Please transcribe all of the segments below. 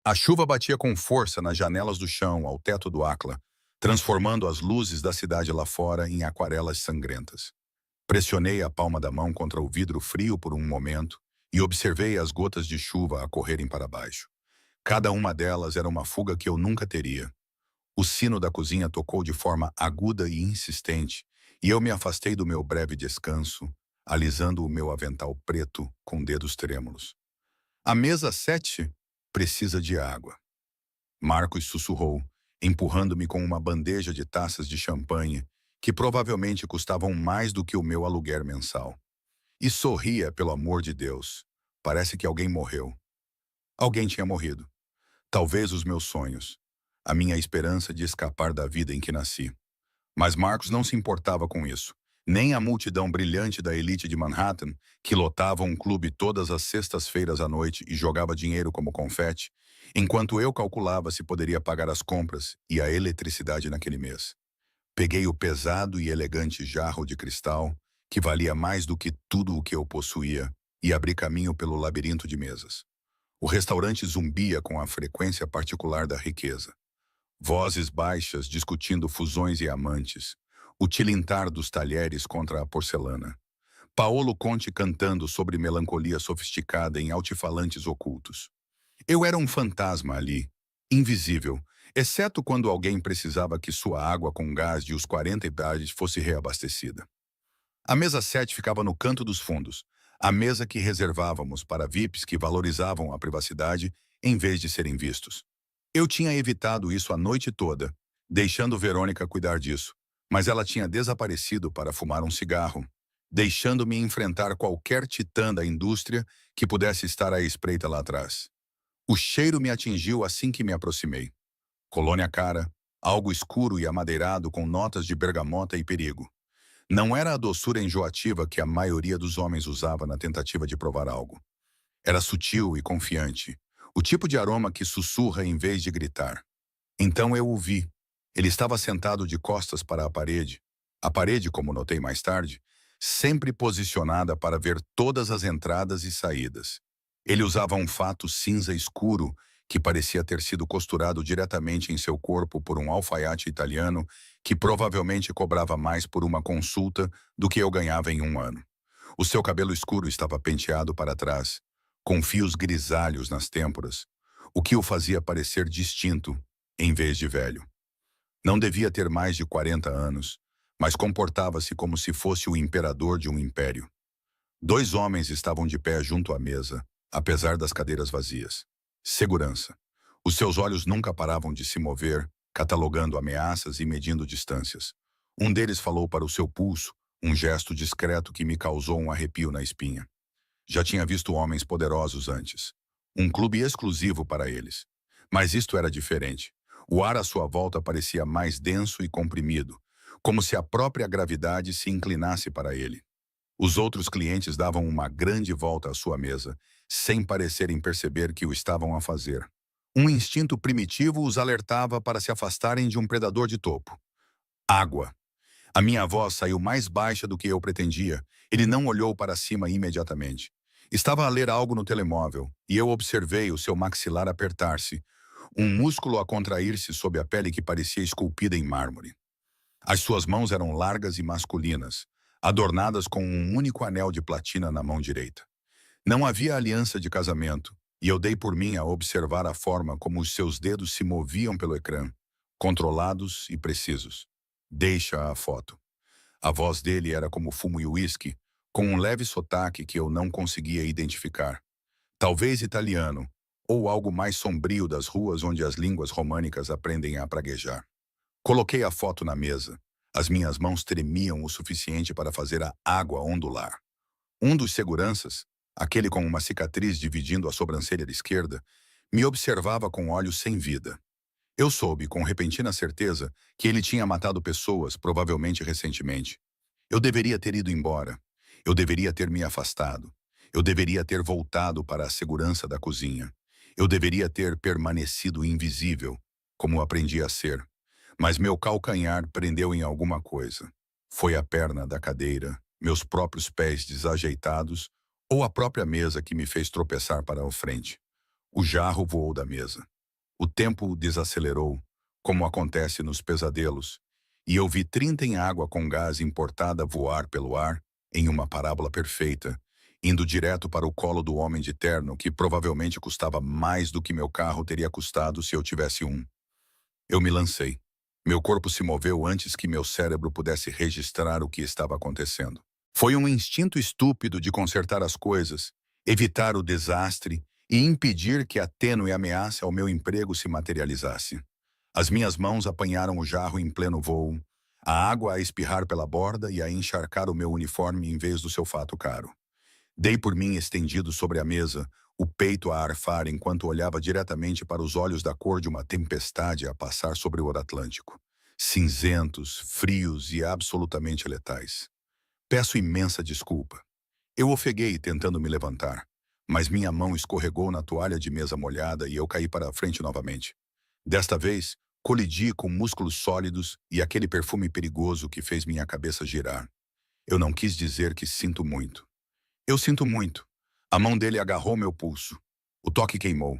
A chuva batia com força nas janelas do chão ao teto do Acla, transformando as luzes da cidade lá fora em aquarelas sangrentas. Pressionei a palma da mão contra o vidro frio por um momento e observei as gotas de chuva a correrem para baixo. Cada uma delas era uma fuga que eu nunca teria. O sino da cozinha tocou de forma aguda e insistente, e eu me afastei do meu breve descanso, alisando o meu avental preto com dedos trêmulos. A mesa 7 precisa de água. Marcos sussurrou, empurrando-me com uma bandeja de taças de champanhe, que provavelmente custavam mais do que o meu aluguer mensal. E sorria, pelo amor de Deus. Parece que alguém morreu. Alguém tinha morrido. Talvez os meus sonhos. A minha esperança de escapar da vida em que nasci. Mas Marcos não se importava com isso. Nem a multidão brilhante da elite de Manhattan, que lotava um clube todas as sextas-feiras à noite e jogava dinheiro como confete, enquanto eu calculava se poderia pagar as compras e a eletricidade naquele mês. Peguei o pesado e elegante jarro de cristal, que valia mais do que tudo o que eu possuía, e abri caminho pelo labirinto de mesas. O restaurante zumbia com a frequência particular da riqueza. Vozes baixas discutindo fusões e amantes. O tilintar dos talheres contra a porcelana. Paolo Conte cantando sobre melancolia sofisticada em altifalantes ocultos. Eu era um fantasma ali, invisível, exceto quando alguém precisava que sua água com gás de os 40 idades fosse reabastecida. A mesa 7 ficava no canto dos fundos, a mesa que reservávamos para VIPs que valorizavam a privacidade em vez de serem vistos. Eu tinha evitado isso a noite toda, deixando Verônica cuidar disso, mas ela tinha desaparecido para fumar um cigarro, deixando-me enfrentar qualquer titã da indústria que pudesse estar à espreita lá atrás. O cheiro me atingiu assim que me aproximei. Colônia cara, algo escuro e amadeirado com notas de bergamota e perigo. Não era a doçura enjoativa que a maioria dos homens usava na tentativa de provar algo. Era sutil e confiante, o tipo de aroma que sussurra em vez de gritar. Então eu o vi. Ele estava sentado de costas para a parede. A parede, como notei mais tarde, sempre posicionada para ver todas as entradas e saídas. Ele usava um fato cinza escuro que parecia ter sido costurado diretamente em seu corpo por um alfaiate italiano que provavelmente cobrava mais por uma consulta do que eu ganhava em um ano. O seu cabelo escuro estava penteado para trás, com fios grisalhos nas têmporas, o que o fazia parecer distinto, em vez de velho. Não devia ter mais de 40 anos, mas comportava-se como se fosse o imperador de um império. Dois homens estavam de pé junto à mesa, apesar das cadeiras vazias. Segurança. Os seus olhos nunca paravam de se mover, catalogando ameaças e medindo distâncias. Um deles falou para o seu pulso, um gesto discreto que me causou um arrepio na espinha. Já tinha visto homens poderosos antes. Um clube exclusivo para eles. Mas isto era diferente. O ar à sua volta parecia mais denso e comprimido, como se a própria gravidade se inclinasse para ele. Os outros clientes davam uma grande volta à sua mesa, sem parecerem perceber que o estavam a fazer. Um instinto primitivo os alertava para se afastarem de um predador de topo. Água. A minha voz saiu mais baixa do que eu pretendia. Ele não olhou para cima imediatamente. Estava a ler algo no telemóvel, e eu observei o seu maxilar apertar-se, um músculo a contrair-se sob a pele que parecia esculpida em mármore. As suas mãos eram largas e masculinas, adornadas com um único anel de platina na mão direita. Não havia aliança de casamento, e eu dei por mim a observar a forma como os seus dedos se moviam pelo ecrã, controlados e precisos. Deixa a foto. A voz dele era como fumo e uísque, com um leve sotaque que eu não conseguia identificar. Talvez italiano, ou algo mais sombrio das ruas onde as línguas românicas aprendem a praguejar. Coloquei a foto na mesa. As minhas mãos tremiam o suficiente para fazer a água ondular. Um dos seguranças, aquele com uma cicatriz dividindo a sobrancelha esquerda, me observava com olhos sem vida. Eu soube, com repentina certeza, que ele tinha matado pessoas, provavelmente recentemente. Eu deveria ter ido embora. Eu deveria ter me afastado. Eu deveria ter voltado para a segurança da cozinha. Eu deveria ter permanecido invisível, como aprendi a ser. Mas meu calcanhar prendeu em alguma coisa. Foi a perna da cadeira, meus próprios pés desajeitados, ou a própria mesa que me fez tropeçar para a frente. O jarro voou da mesa. O tempo desacelerou, como acontece nos pesadelos, e eu vi 30 em água com gás importada voar pelo ar em uma parábola perfeita, indo direto para o colo do homem de terno, que provavelmente custava mais do que meu carro teria custado se eu tivesse um. Eu me lancei. Meu corpo se moveu antes que meu cérebro pudesse registrar o que estava acontecendo. Foi um instinto estúpido de consertar as coisas, evitar o desastre e impedir que a tênue ameaça ao meu emprego se materializasse. As minhas mãos apanharam o jarro em pleno voo, a água a espirrar pela borda e a encharcar o meu uniforme em vez do seu fato caro. Dei por mim estendido sobre a mesa, o peito a arfar enquanto olhava diretamente para os olhos da cor de uma tempestade a passar sobre o Atlântico. Cinzentos, frios e absolutamente letais. Peço imensa desculpa. Eu ofeguei tentando me levantar, mas minha mão escorregou na toalha de mesa molhada e eu caí para a frente novamente. Desta vez, colidi com músculos sólidos e aquele perfume perigoso que fez minha cabeça girar. Eu não quis dizer que sinto muito. Eu sinto muito. A mão dele agarrou meu pulso. O toque queimou.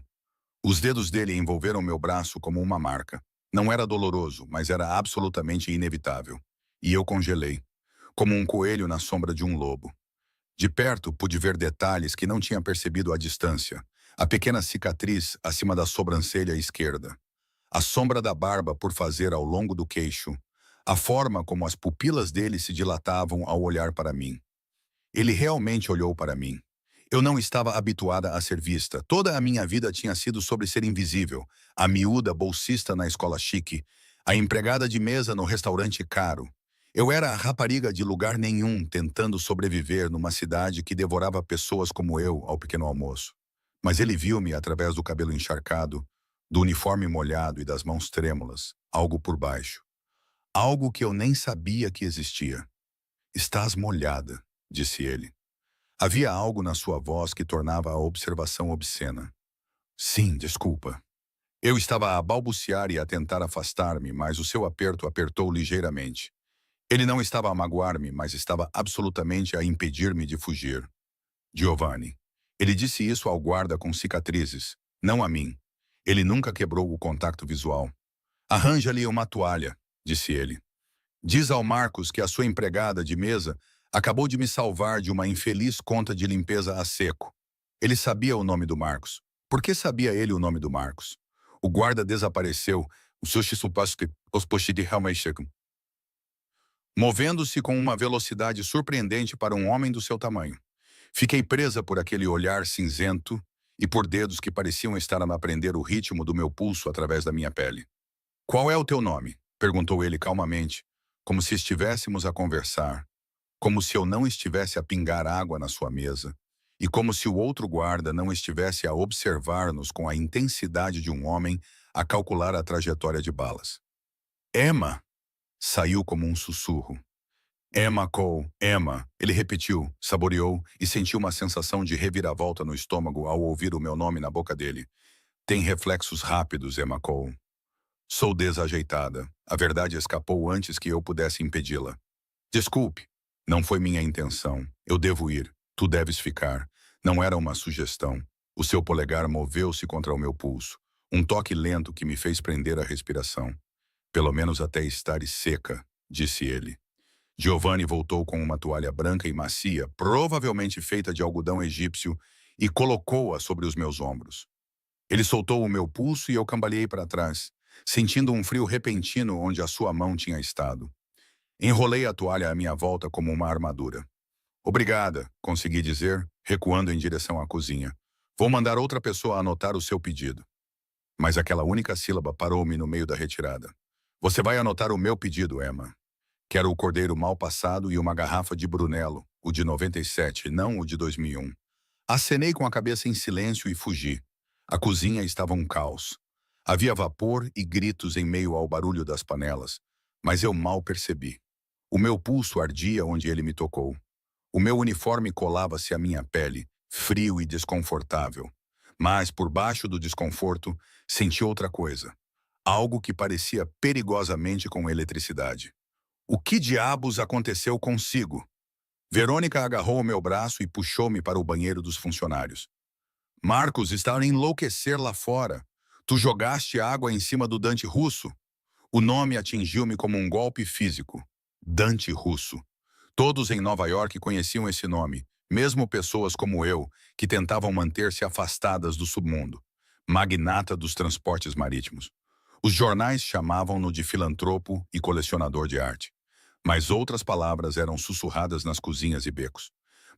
Os dedos dele envolveram meu braço como uma marca. Não era doloroso, mas era absolutamente inevitável. E eu congelei, como um coelho na sombra de um lobo. De perto, pude ver detalhes que não tinha percebido à distância. A pequena cicatriz acima da sobrancelha esquerda. A sombra da barba por fazer ao longo do queixo. A forma como as pupilas dele se dilatavam ao olhar para mim. Ele realmente olhou para mim. Eu não estava habituada a ser vista. Toda a minha vida tinha sido sobre ser invisível. A miúda bolsista na escola chique. A empregada de mesa no restaurante caro. Eu era a rapariga de lugar nenhum tentando sobreviver numa cidade que devorava pessoas como eu ao pequeno almoço. Mas ele viu-me através do cabelo encharcado, do uniforme molhado e das mãos trêmulas, algo por baixo. Algo que eu nem sabia que existia. Estás molhada, disse ele. Havia algo na sua voz que tornava a observação obscena. Sim, desculpa. Eu estava a balbuciar e a tentar afastar-me, mas o seu aperto apertou ligeiramente. Ele não estava a magoar-me, mas estava absolutamente a impedir-me de fugir. Giovanni. Ele disse isso ao guarda com cicatrizes, não a mim. Ele nunca quebrou o contato visual. Arranja-lhe uma toalha, disse ele. Diz ao Marcos que a sua empregada de mesa acabou de me salvar de uma infeliz conta de limpeza a seco. Ele sabia o nome do Marcos. Por que sabia ele o nome do Marcos? O guarda desapareceu. O sushi supaste os de movendo-se com uma velocidade surpreendente para um homem do seu tamanho. Fiquei presa por aquele olhar cinzento e por dedos que pareciam estar a me aprender o ritmo do meu pulso através da minha pele. Qual é o teu nome? Perguntou ele calmamente, como se estivéssemos a conversar, como se eu não estivesse a pingar água na sua mesa, e como se o outro guarda não estivesse a observar-nos com a intensidade de um homem a calcular a trajetória de balas. Emma! Saiu como um sussurro. Emma Cole, Emma, ele repetiu, saboreou e sentiu uma sensação de reviravolta no estômago ao ouvir o meu nome na boca dele. Tem reflexos rápidos, Emma Cole. Sou desajeitada. A verdade escapou antes que eu pudesse impedi-la. Desculpe. Não foi minha intenção. Eu devo ir. Tu deves ficar. Não era uma sugestão. O seu polegar moveu-se contra o meu pulso. Um toque lento que me fez prender a respiração. Pelo menos até estar seca, disse ele. Giovanni voltou com uma toalha branca e macia, provavelmente feita de algodão egípcio, e colocou-a sobre os meus ombros. Ele soltou o meu pulso e eu cambaleei para trás, sentindo um frio repentino onde a sua mão tinha estado. Enrolei a toalha à minha volta como uma armadura. Obrigada, consegui dizer, recuando em direção à cozinha. Vou mandar outra pessoa anotar o seu pedido. Mas aquela única sílaba parou-me no meio da retirada. Você vai anotar o meu pedido, Emma. Quero o cordeiro mal passado e uma garrafa de Brunello, o de 97, não o de 2001. Acenei com a cabeça em silêncio e fugi. A cozinha estava um caos. Havia vapor e gritos em meio ao barulho das panelas, mas eu mal percebi. O meu pulso ardia onde ele me tocou. O meu uniforme colava-se à minha pele, frio e desconfortável. Mas, por baixo do desconforto, senti outra coisa. Algo que parecia perigosamente com eletricidade. O que diabos aconteceu consigo? Verônica agarrou o meu braço e puxou-me para o banheiro dos funcionários. Marcos está a enlouquecer lá fora. Tu jogaste água em cima do Dante Russo. O nome atingiu-me como um golpe físico. Dante Russo. Todos em Nova York conheciam esse nome, mesmo pessoas como eu, que tentavam manter-se afastadas do submundo. Magnata dos transportes marítimos. Os jornais chamavam-no de filantropo e colecionador de arte. Mas outras palavras eram sussurradas nas cozinhas e becos.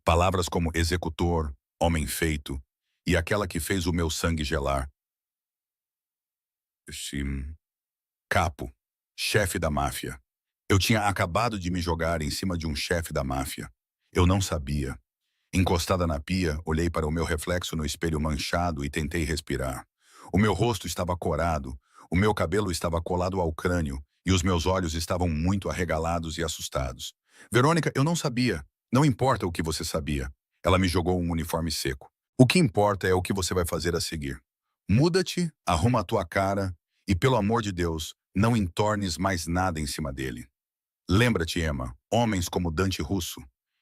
Palavras como executor, homem feito, e aquela que fez o meu sangue gelar. Sim. Capo, chefe da máfia. Eu tinha acabado de me jogar em cima de um chefe da máfia. Eu não sabia. Encostada na pia, olhei para o meu reflexo no espelho manchado e tentei respirar. O meu rosto estava corado, o meu cabelo estava colado ao crânio e os meus olhos estavam muito arregalados e assustados. Verônica, eu não sabia. Não importa o que você sabia. Ela me jogou um uniforme seco. O que importa é o que você vai fazer a seguir. Muda-te, arruma a tua cara e, pelo amor de Deus, não entornes mais nada em cima dele. Lembra-te, Emma, homens como Dante Russo,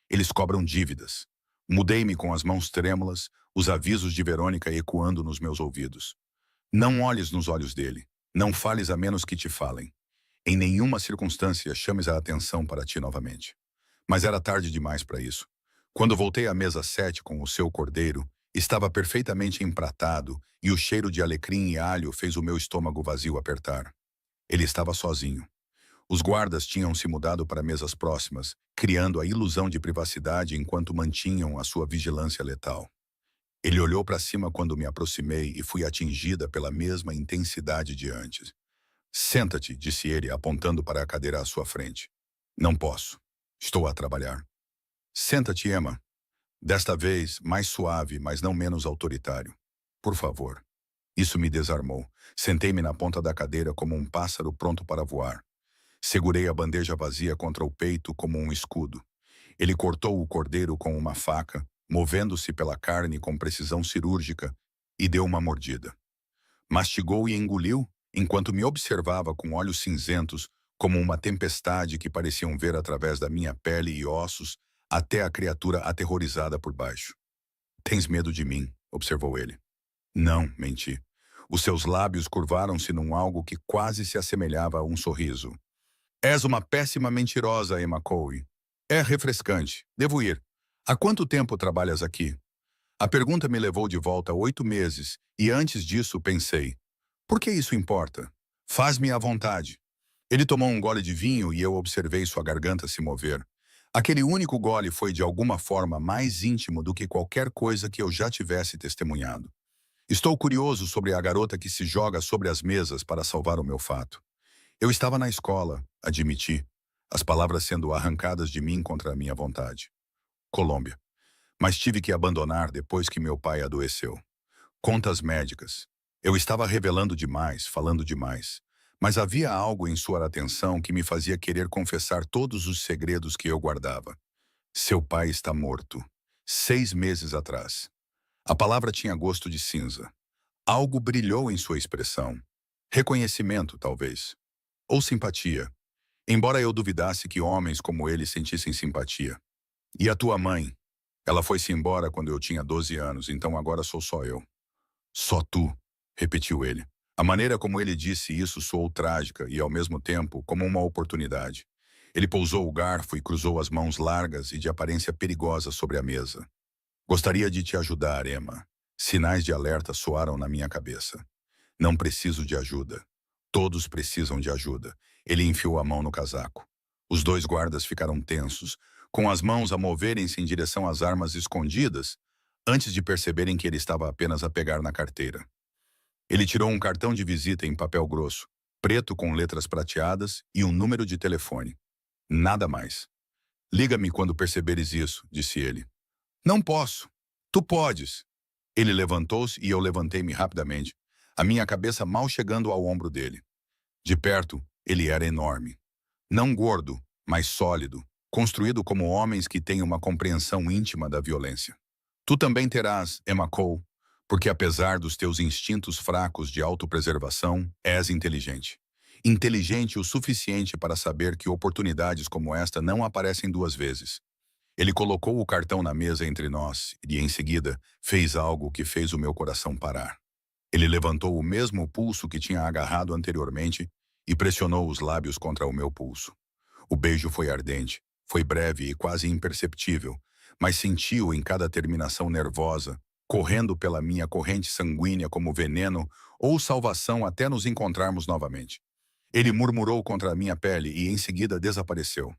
eles cobram dívidas. Mudei-me com as mãos trêmulas, os avisos de Verônica ecoando nos meus ouvidos. Não olhes nos olhos dele. Não fales a menos que te falem. Em nenhuma circunstância chames a atenção para ti novamente. Mas era tarde demais para isso. Quando voltei à mesa 7 com o seu cordeiro, estava perfeitamente empratado e o cheiro de alecrim e alho fez o meu estômago vazio apertar. Ele estava sozinho. Os guardas tinham se mudado para mesas próximas, criando a ilusão de privacidade enquanto mantinham a sua vigilância letal. Ele olhou para cima quando me aproximei e fui atingida pela mesma intensidade de antes. Senta-te, disse ele, apontando para a cadeira à sua frente. Não posso. Estou a trabalhar. Senta-te, Emma. Desta vez, mais suave, mas não menos autoritário. Por favor. Isso me desarmou. Sentei-me na ponta da cadeira como um pássaro pronto para voar. Segurei a bandeja vazia contra o peito como um escudo. Ele cortou o cordeiro com uma faca, movendo-se pela carne com precisão cirúrgica, e deu uma mordida. Mastigou e engoliu, enquanto me observava com olhos cinzentos, como uma tempestade que pareciam ver através da minha pele e ossos, até a criatura aterrorizada por baixo. Tens medo de mim, observou ele. Não, menti. Os seus lábios curvaram-se num algo que quase se assemelhava a um sorriso. És uma péssima mentirosa, Emma Coe. É refrescante. Devo ir. Há quanto tempo trabalhas aqui? A pergunta me levou de volta 8 meses, e antes disso pensei, por que isso importa? Faz-me à vontade. Ele tomou um gole de vinho e eu observei sua garganta se mover. Aquele único gole foi de alguma forma mais íntimo do que qualquer coisa que eu já tivesse testemunhado. Estou curioso sobre a garota que se joga sobre as mesas para salvar o meu fato. Eu estava na escola, admiti, as palavras sendo arrancadas de mim contra a minha vontade. Colômbia. Mas tive que abandonar depois que meu pai adoeceu. Contas médicas. Eu estava revelando demais, falando demais. Mas havia algo em sua atenção que me fazia querer confessar todos os segredos que eu guardava. Seu pai está morto. 6 meses atrás. A palavra tinha gosto de cinza. Algo brilhou em sua expressão. Reconhecimento, talvez. Ou simpatia. Embora eu duvidasse que homens como ele sentissem simpatia. E a tua mãe? Ela foi-se embora quando eu tinha 12 anos, então agora sou só eu. Só tu, repetiu ele. A maneira como ele disse isso soou trágica e, ao mesmo tempo, como uma oportunidade. Ele pousou o garfo e cruzou as mãos largas e de aparência perigosa sobre a mesa. Gostaria de te ajudar, Emma. Sinais de alerta soaram na minha cabeça. Não preciso de ajuda. Todos precisam de ajuda. Ele enfiou a mão no casaco. Os 2 guardas ficaram tensos, com as mãos a moverem-se em direção às armas escondidas, antes de perceberem que ele estava apenas a pegar na carteira. Ele tirou um cartão de visita em papel grosso, preto com letras prateadas e um número de telefone. Nada mais. Liga-me quando perceberes isso, disse ele. Não posso. Tu podes. Ele levantou-se e eu levantei-me rapidamente, a minha cabeça mal chegando ao ombro dele. De perto, ele era enorme. Não gordo, mas sólido, construído como homens que têm uma compreensão íntima da violência. Tu também terás, Emma Cole, porque apesar dos teus instintos fracos de autopreservação, és inteligente. Inteligente o suficiente para saber que oportunidades como esta não aparecem 2 vezes. Ele colocou o cartão na mesa entre nós e, em seguida, fez algo que fez o meu coração parar. Ele levantou o mesmo pulso que tinha agarrado anteriormente e pressionou os lábios contra o meu pulso. O beijo foi ardente, foi breve e quase imperceptível, mas senti-o em cada terminação nervosa, correndo pela minha corrente sanguínea como veneno ou salvação até nos encontrarmos novamente. Ele murmurou contra a minha pele e em seguida desapareceu.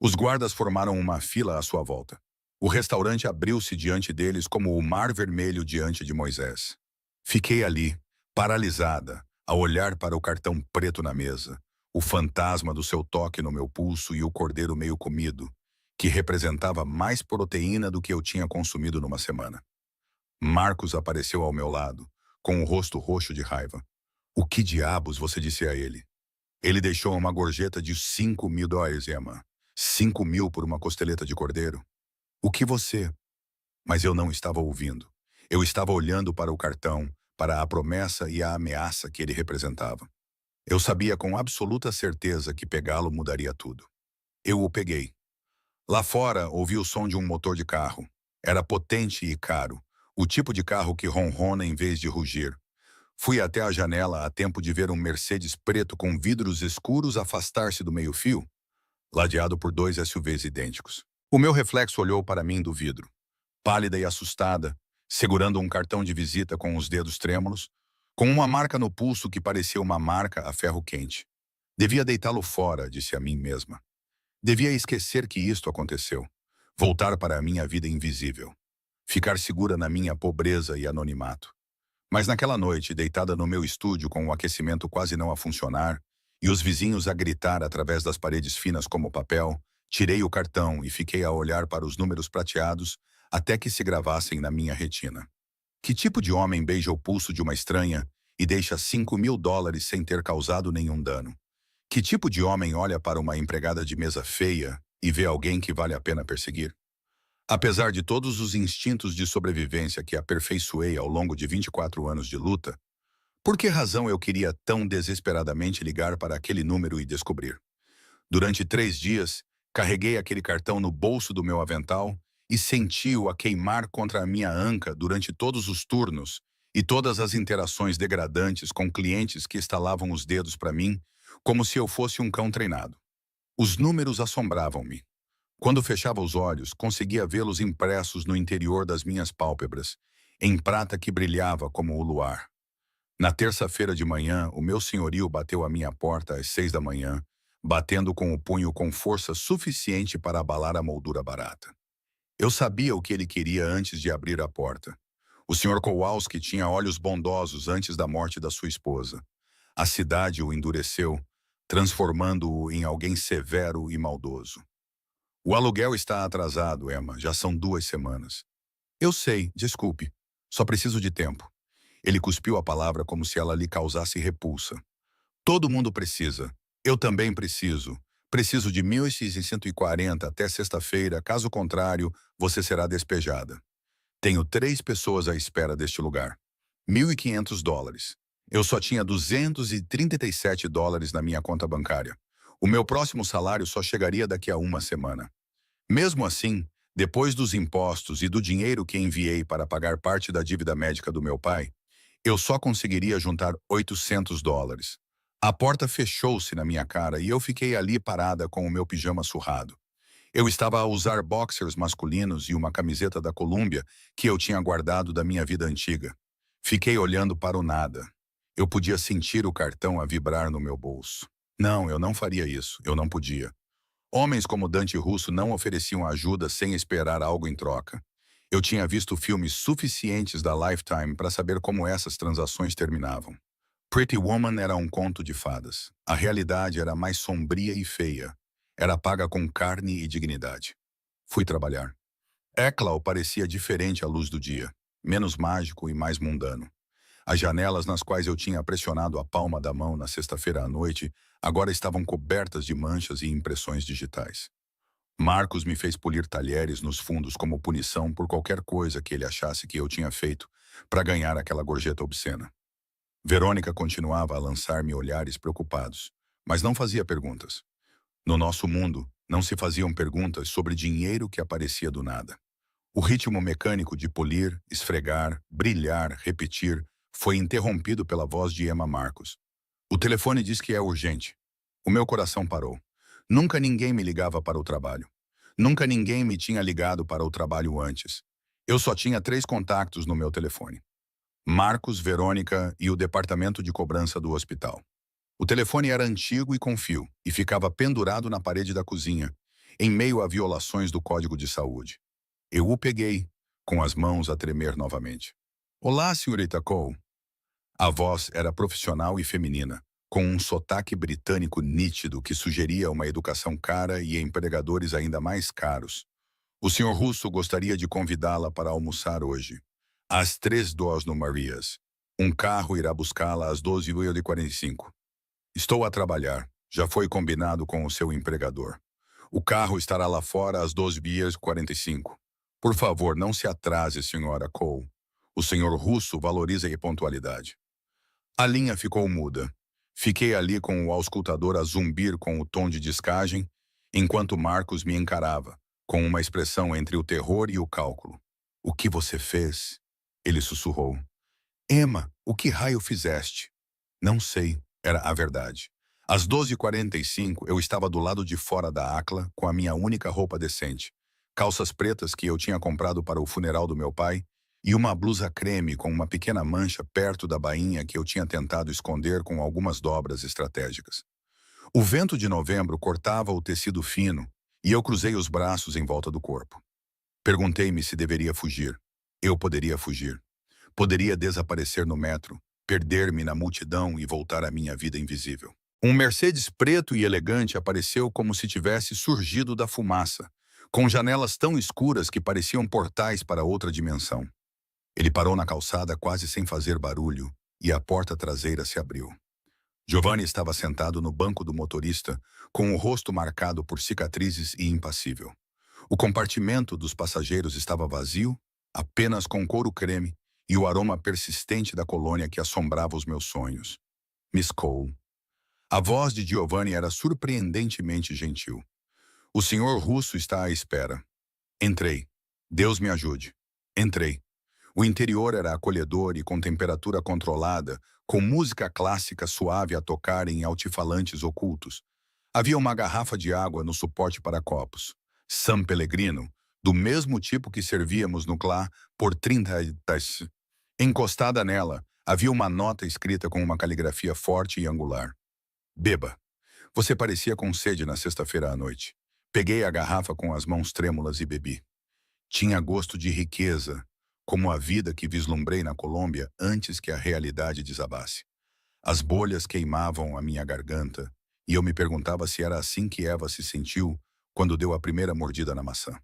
Os guardas formaram uma fila à sua volta. O restaurante abriu-se diante deles como o mar vermelho diante de Moisés. Fiquei ali, paralisada, a olhar para o cartão preto na mesa, o fantasma do seu toque no meu pulso e o cordeiro meio comido, que representava mais proteína do que eu tinha consumido numa semana. Marcos apareceu ao meu lado, com o rosto roxo de raiva. O que diabos você disse a ele? Ele deixou uma gorjeta de $5.000, Emma. 5.000 por uma costeleta de cordeiro? O que você... Mas eu não estava ouvindo. Eu estava olhando para o cartão, para a promessa e a ameaça que ele representava. Eu sabia com absoluta certeza que pegá-lo mudaria tudo. Eu o peguei. Lá fora, ouvi o som de um motor de carro. Era potente e caro, o tipo de carro que ronrona em vez de rugir. Fui até a janela a tempo de ver um Mercedes preto com vidros escuros afastar-se do meio-fio, ladeado por dois SUVs idênticos. O meu reflexo olhou para mim do vidro, pálida e assustada, segurando um cartão de visita com os dedos trêmulos, com uma marca no pulso que parecia uma marca a ferro quente. Devia deitá-lo fora, disse a mim mesma. Devia esquecer que isto aconteceu. Voltar para a minha vida invisível. Ficar segura na minha pobreza e anonimato. Mas naquela noite, deitada no meu estúdio com o aquecimento quase não a funcionar e os vizinhos a gritar através das paredes finas como papel, tirei o cartão e fiquei a olhar para os números prateados até que se gravassem na minha retina. Que tipo de homem beija o pulso de uma estranha e deixa $5.000 sem ter causado nenhum dano? Que tipo de homem olha para uma empregada de mesa feia e vê alguém que vale a pena perseguir? Apesar de todos os instintos de sobrevivência que aperfeiçoei ao longo de 24 anos de luta, por que razão eu queria tão desesperadamente ligar para aquele número e descobrir? Durante 3 dias, carreguei aquele cartão no bolso do meu avental e senti-o a queimar contra a minha anca durante todos os turnos e todas as interações degradantes com clientes que estalavam os dedos para mim, como se eu fosse um cão treinado. Os números assombravam-me. Quando fechava os olhos, conseguia vê-los impressos no interior das minhas pálpebras, em prata que brilhava como o luar. Na terça-feira de manhã, o meu senhorio bateu à minha porta às 6 da manhã, batendo com o punho com força suficiente para abalar a moldura barata. Eu sabia o que ele queria antes de abrir a porta. O Sr. Kowalski tinha olhos bondosos antes da morte da sua esposa. A cidade o endureceu, transformando-o em alguém severo e maldoso. O aluguel está atrasado, Emma. Já são 2 semanas. Eu sei, desculpe. Só preciso de tempo. Ele cuspiu a palavra como se ela lhe causasse repulsa. Todo mundo precisa. Eu também preciso. Preciso de 1.640 até sexta-feira, caso contrário, você será despejada. Tenho 3 pessoas à espera deste lugar. $1.500. Eu só tinha $237 na minha conta bancária. O meu próximo salário só chegaria daqui a uma semana. Mesmo assim, depois dos impostos e do dinheiro que enviei para pagar parte da dívida médica do meu pai, eu só conseguiria juntar $800. A porta fechou-se na minha cara e eu fiquei ali parada com o meu pijama surrado. Eu estava a usar boxers masculinos e uma camiseta da Columbia que eu tinha guardado da minha vida antiga. Fiquei olhando para o nada. Eu podia sentir o cartão a vibrar no meu bolso. Não, eu não faria isso. Eu não podia. Homens como Dante Russo não ofereciam ajuda sem esperar algo em troca. Eu tinha visto filmes suficientes da Lifetime para saber como essas transações terminavam. Pretty Woman era um conto de fadas. A realidade era mais sombria e feia. Era paga com carne e dignidade. Fui trabalhar. Ecklau parecia diferente à luz do dia, menos mágico e mais mundano. As janelas nas quais eu tinha pressionado a palma da mão na sexta-feira à noite agora estavam cobertas de manchas e impressões digitais. Marcos me fez polir talheres nos fundos como punição por qualquer coisa que ele achasse que eu tinha feito para ganhar aquela gorjeta obscena. Verônica continuava a lançar-me olhares preocupados, mas não fazia perguntas. No nosso mundo, Não se faziam perguntas sobre dinheiro que aparecia do nada. O ritmo mecânico de polir, esfregar, brilhar, repetir, foi interrompido pela voz de Emma Marcos. O telefone diz que é urgente. O meu coração parou. Nunca ninguém me ligava para o trabalho. Nunca ninguém me tinha ligado para o trabalho antes. Eu só tinha 3 contactos no meu telefone: Marcos, Verônica e o departamento de cobrança do hospital. O telefone era antigo e com fio, e ficava pendurado na parede da cozinha, em meio a violações do Código de Saúde. Eu o peguei, com as mãos a tremer novamente. Olá, senhorita Cole. A voz era profissional e feminina, com um sotaque britânico nítido que sugeria uma educação cara e empregadores ainda mais caros. O senhor Russo gostaria de convidá-la para almoçar hoje. Às 3 no Marias. Um carro irá buscá-la às 12h45. Estou a trabalhar. Já foi combinado com o seu empregador. O carro estará lá fora às 12h45. Por favor, não se atrase, senhora Cole. O senhor Russo valoriza a pontualidade. A linha ficou muda. Fiquei ali com o auscultador a zumbir com o tom de descagem, enquanto Marcos me encarava, com uma expressão entre o terror e o cálculo. O que você fez? Ele sussurrou. Emma, o que raio fizeste? Não sei, era a verdade. Às 12h45, eu estava do lado de fora da ACLA com a minha única roupa decente. Calças pretas que eu tinha comprado para o funeral do meu pai e uma blusa creme com uma pequena mancha perto da bainha que eu tinha tentado esconder com algumas dobras estratégicas. O vento de novembro cortava o tecido fino e eu cruzei os braços em volta do corpo. Perguntei-me se deveria fugir. Eu poderia fugir. Poderia desaparecer no metro, perder-me na multidão e voltar à minha vida invisível. Um Mercedes preto e elegante apareceu como se tivesse surgido da fumaça, com janelas tão escuras que pareciam portais para outra dimensão. Ele parou na calçada quase sem fazer barulho e a porta traseira se abriu. Giovanni estava sentado no banco do motorista, com o rosto marcado por cicatrizes e impassível. O compartimento dos passageiros estava vazio, apenas com couro creme e o aroma persistente da colônia que assombrava os meus sonhos. Miss Cole. A voz de Giovanni era surpreendentemente gentil. O senhor Russo está à espera. Entrei. Deus me ajude. Entrei. O interior era acolhedor e com temperatura controlada, com música clássica suave a tocar em altifalantes ocultos. Havia uma garrafa de água no suporte para copos. San Pellegrino, do mesmo tipo que servíamos no Clá por 30 anos. Encostada nela, havia uma nota escrita com uma caligrafia forte e angular. Beba. Você parecia com sede na sexta-feira à noite. Peguei a garrafa com as mãos trêmulas e bebi. Tinha gosto de riqueza, como a vida que vislumbrei na Colômbia antes que a realidade desabasse. As bolhas queimavam a minha garganta, e eu me perguntava se era assim que Eva se sentiu quando deu a primeira mordida na maçã.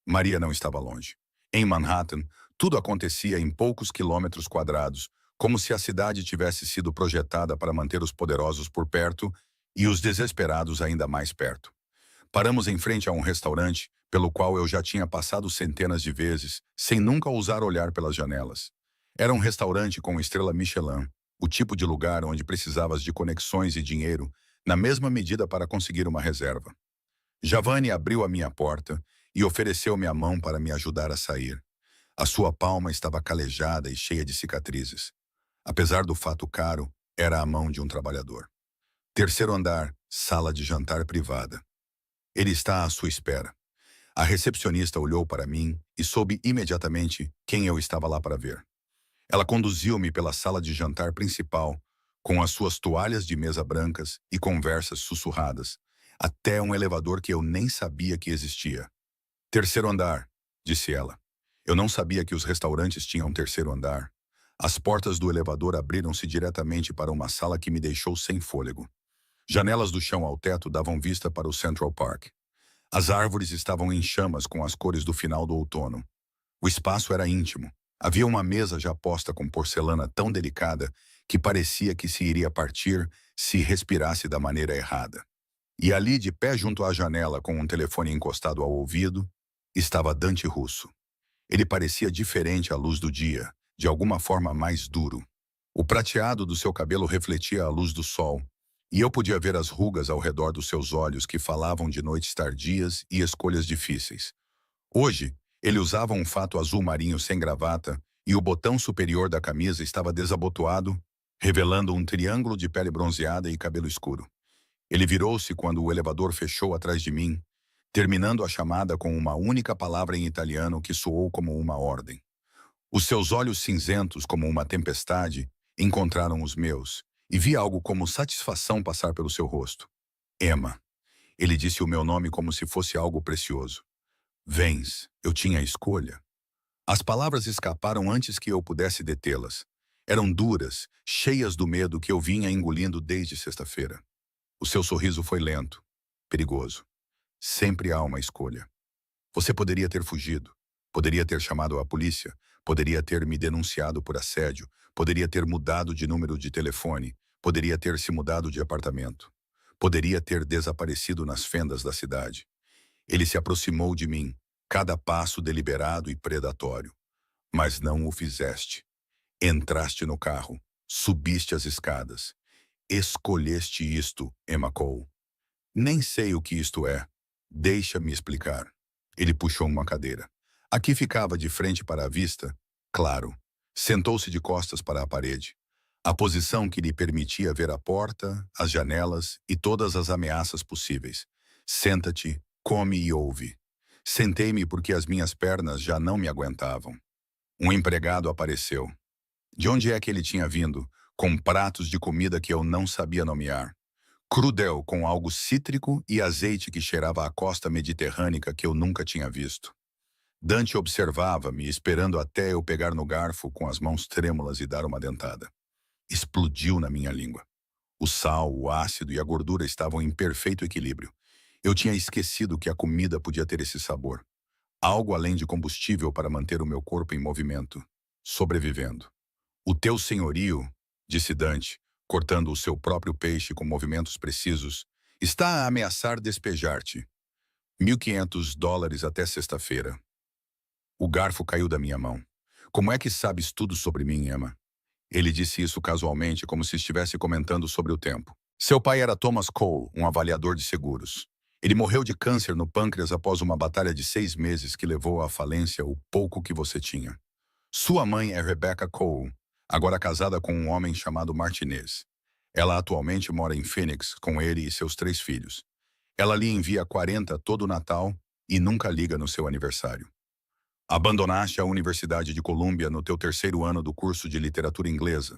Maria não estava longe. Em Manhattan, tudo acontecia em poucos quilômetros quadrados, como se a cidade tivesse sido projetada para manter os poderosos por perto e os desesperados ainda mais perto. Paramos em frente a um restaurante, pelo qual eu já tinha passado centenas de vezes, sem nunca ousar olhar pelas janelas. Era um restaurante com estrela Michelin, o tipo de lugar onde precisavas de conexões e dinheiro, na mesma medida para conseguir uma reserva. Giovanni abriu a minha porta e ofereceu-me a mão para me ajudar a sair. A sua palma estava calejada e cheia de cicatrizes. Apesar do fato caro, era a mão de um trabalhador. Terceiro andar, sala de jantar privada. Ele está à sua espera. A recepcionista olhou para mim e soube imediatamente quem eu estava lá para ver. Ela conduziu-me pela sala de jantar principal, com as suas toalhas de mesa brancas e conversas sussurradas, até um elevador que eu nem sabia que existia. Terceiro andar, disse ela. Eu não sabia que os restaurantes tinham terceiro andar. As portas do elevador abriram-se diretamente para uma sala que me deixou sem fôlego. Janelas do chão ao teto davam vista para o Central Park. As árvores estavam em chamas com as cores do final do outono. O espaço era íntimo. Havia uma mesa já posta com porcelana tão delicada que parecia que se iria partir se respirasse da maneira errada. E ali, de pé junto à janela, com um telefone encostado ao ouvido, estava Dante Russo. Ele parecia diferente à luz do dia, de alguma forma mais duro. O prateado do seu cabelo refletia a luz do sol, E eu podia ver as rugas ao redor dos seus olhos que falavam de noites tardias e escolhas difíceis. Hoje, ele usava um fato azul marinho sem gravata e o botão superior da camisa estava desabotoado, revelando um triângulo de pele bronzeada e cabelo escuro. Ele virou-se quando o elevador fechou atrás de mim, terminando a chamada com uma única palavra em italiano que soou como uma ordem. Os seus olhos cinzentos como uma tempestade encontraram os meus, e vi algo como satisfação passar pelo seu rosto. Emma. Ele disse o meu nome como se fosse algo precioso. Vens, eu tinha a escolha. As palavras escaparam antes que eu pudesse detê-las. Eram duras, cheias do medo que eu vinha engolindo desde sexta-feira. O seu sorriso foi lento, perigoso. Sempre há uma escolha. Você poderia ter fugido, poderia ter chamado a polícia, poderia ter me denunciado por assédio, poderia ter mudado de número de telefone, poderia ter se mudado de apartamento, poderia ter desaparecido nas fendas da cidade. Ele se aproximou de mim, cada passo deliberado e predatório. Mas não o fizeste. Entraste no carro, subiste as escadas. Escolheste isto, Emma Cole. Nem sei o que isto é. Deixa-me explicar. Ele puxou uma cadeira. Aqui ficava de frente para a vista, claro. Sentou-se de costas para a parede. A posição que lhe permitia ver a porta, as janelas e todas as ameaças possíveis. Senta-te, come e ouve. Sentei-me porque as minhas pernas já não me aguentavam. Um empregado apareceu. De onde é que ele tinha vindo? Com pratos de comida que eu não sabia nomear. Crudel com algo cítrico e azeite que cheirava a costa mediterrânea que eu nunca tinha visto. Dante observava-me, esperando até eu pegar no garfo com as mãos trêmulas e dar uma dentada. Explodiu na minha língua. O sal, o ácido e a gordura estavam em perfeito equilíbrio. Eu tinha esquecido que a comida podia ter esse sabor. Algo além de combustível para manter o meu corpo em movimento, sobrevivendo. O teu senhorio, disse Dante, cortando o seu próprio peixe com movimentos precisos, está a ameaçar despejar-te. $1.500 até sexta-feira. O garfo caiu da minha mão. Como é que sabes tudo sobre mim, Emma? Ele disse isso casualmente, como se estivesse comentando sobre o tempo. Seu pai era Thomas Cole, um avaliador de seguros. Ele morreu de câncer no pâncreas após uma batalha de 6 meses que levou à falência o pouco que você tinha. Sua mãe é Rebecca Cole, agora casada com um homem chamado Martinez. Ela atualmente mora em Phoenix com ele e seus 3 filhos. Ela lhe envia 40 todo o Natal e nunca liga no seu aniversário. Abandonaste a Universidade de Colômbia no teu 3º ano do curso de literatura inglesa,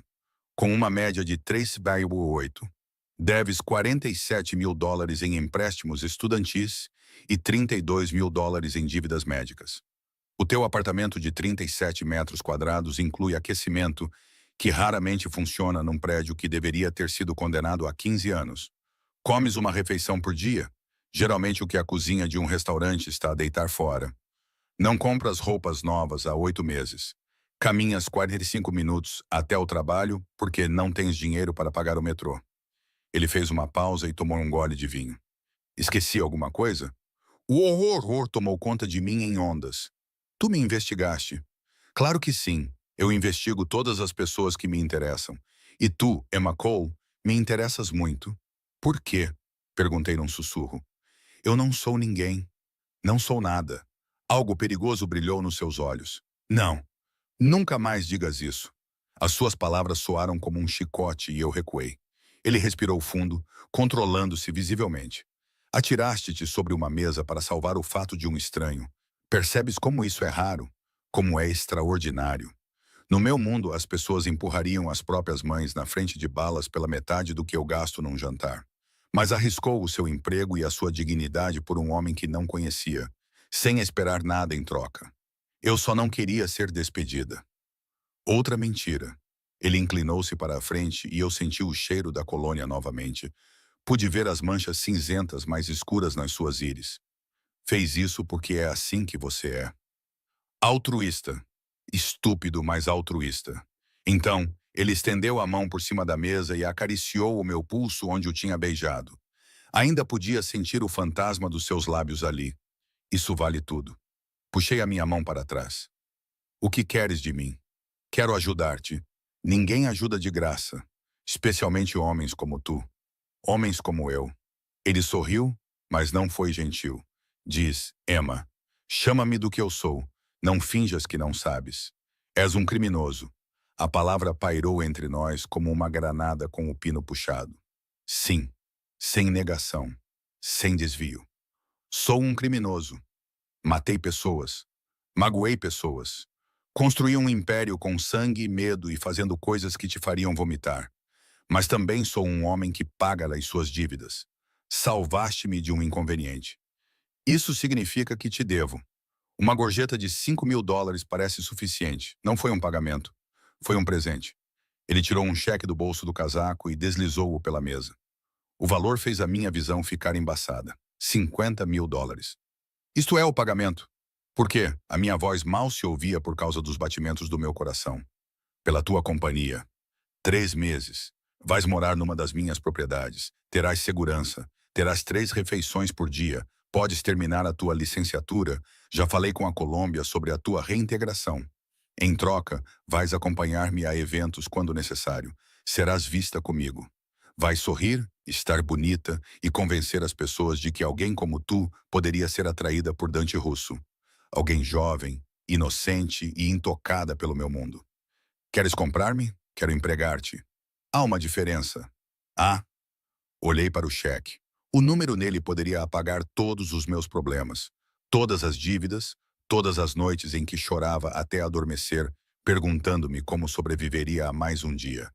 com uma média de 3,8. Deves $47.000 em empréstimos estudantis e $32.000 em dívidas médicas. O teu apartamento de 37 metros quadrados inclui aquecimento, que raramente funciona num prédio que deveria ter sido condenado a 15 anos. Comes uma refeição por dia, geralmente o que a cozinha de um restaurante está a deitar fora. Não compras roupas novas há 8 meses. Caminhas 45 minutos até o trabalho porque não tens dinheiro para pagar o metrô. Ele fez uma pausa e tomou um gole de vinho. Esqueci alguma coisa? O horror tomou conta de mim em ondas. Tu me investigaste. Claro que sim. Eu investigo todas as pessoas que me interessam. E tu, Emma Cole, me interessas muito. Por quê? Perguntei num sussurro. Eu não sou ninguém. Não sou nada. Algo perigoso brilhou nos seus olhos. Não. Nunca mais digas isso. As suas palavras soaram como um chicote e eu recuei. Ele respirou fundo, controlando-se visivelmente. Atiraste-te sobre uma mesa para salvar o fato de um estranho. Percebes como isso é raro? Como é extraordinário? No meu mundo, as pessoas empurrariam as próprias mães na frente de balas pela metade do que eu gasto num jantar. Mas arriscou o seu emprego e a sua dignidade por um homem que não conhecia, sem esperar nada em troca. Eu só não queria ser despedida. Outra mentira. Ele inclinou-se para a frente e eu senti o cheiro da colônia novamente. Pude ver as manchas cinzentas mais escuras nas suas íris. Fez isso porque é assim que você é. Altruísta. Estúpido, mas altruísta. Então, ele estendeu a mão por cima da mesa e acariciou o meu pulso onde o tinha beijado. Ainda podia sentir o fantasma dos seus lábios ali. Isso vale tudo. Puxei a minha mão para trás. O que queres de mim? Quero ajudar-te. Ninguém ajuda de graça, especialmente homens como tu. Homens como eu. Ele sorriu, mas não foi gentil. Diz, Emma, chama-me do que eu sou. Não finjas que não sabes. És um criminoso. A palavra pairou entre nós como uma granada com o pino puxado. Sim, sem negação, sem desvio. Sou um criminoso. Matei pessoas. Magoei pessoas. Construí um império com sangue, medo e fazendo coisas que te fariam vomitar. Mas também sou um homem que paga as suas dívidas. Salvaste-me de um inconveniente. Isso significa que te devo. Uma gorjeta de $5.000 parece suficiente. Não foi um pagamento. Foi um presente. Ele tirou um cheque do bolso do casaco e deslizou-o pela mesa. O valor fez a minha visão ficar embaçada. $50.000. Isto é o pagamento. Por quê? A minha voz mal se ouvia por causa dos batimentos do meu coração. Pela tua companhia. 3 meses. Vais morar numa das minhas propriedades. Terás segurança. Terás 3 refeições por dia. Podes terminar a tua licenciatura. Já falei com a Colômbia sobre a tua reintegração. Em troca, vais acompanhar-me a eventos quando necessário. Serás vista comigo. Vais sorrir, estar bonita e convencer as pessoas de que alguém como tu poderia ser atraída por Dante Russo. Alguém jovem, inocente e intocada pelo meu mundo. Queres comprar-me? Quero empregar-te. Há uma diferença. Ah, olhei para o cheque. O número nele poderia apagar todos os meus problemas, todas as dívidas, todas as noites em que chorava até adormecer, perguntando-me como sobreviveria a mais um dia.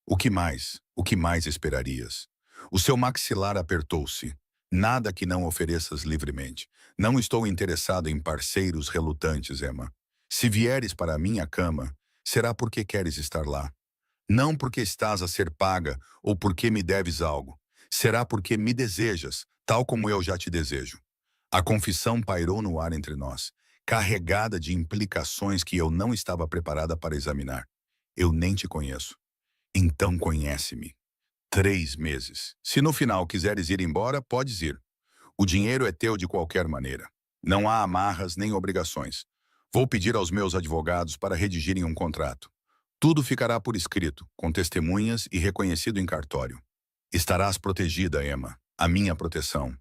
O que mais? O que mais esperarias? O seu maxilar apertou-se. Nada que não ofereças livremente. Não estou interessado em parceiros relutantes, Emma. Se vieres para a minha cama, será porque queres estar lá. Não porque estás a ser paga ou porque me deves algo. Será porque me desejas, tal como eu já te desejo. A confissão pairou no ar entre nós, carregada de implicações que eu não estava preparada para examinar. Eu nem te conheço. Então conhece-me. 3 meses. Se no final quiseres ir embora, podes ir. O dinheiro é teu de qualquer maneira. Não há amarras nem obrigações. Vou pedir aos meus advogados para redigirem um contrato. Tudo ficará por escrito, com testemunhas e reconhecido em cartório. Estarás protegida, Emma. A minha proteção.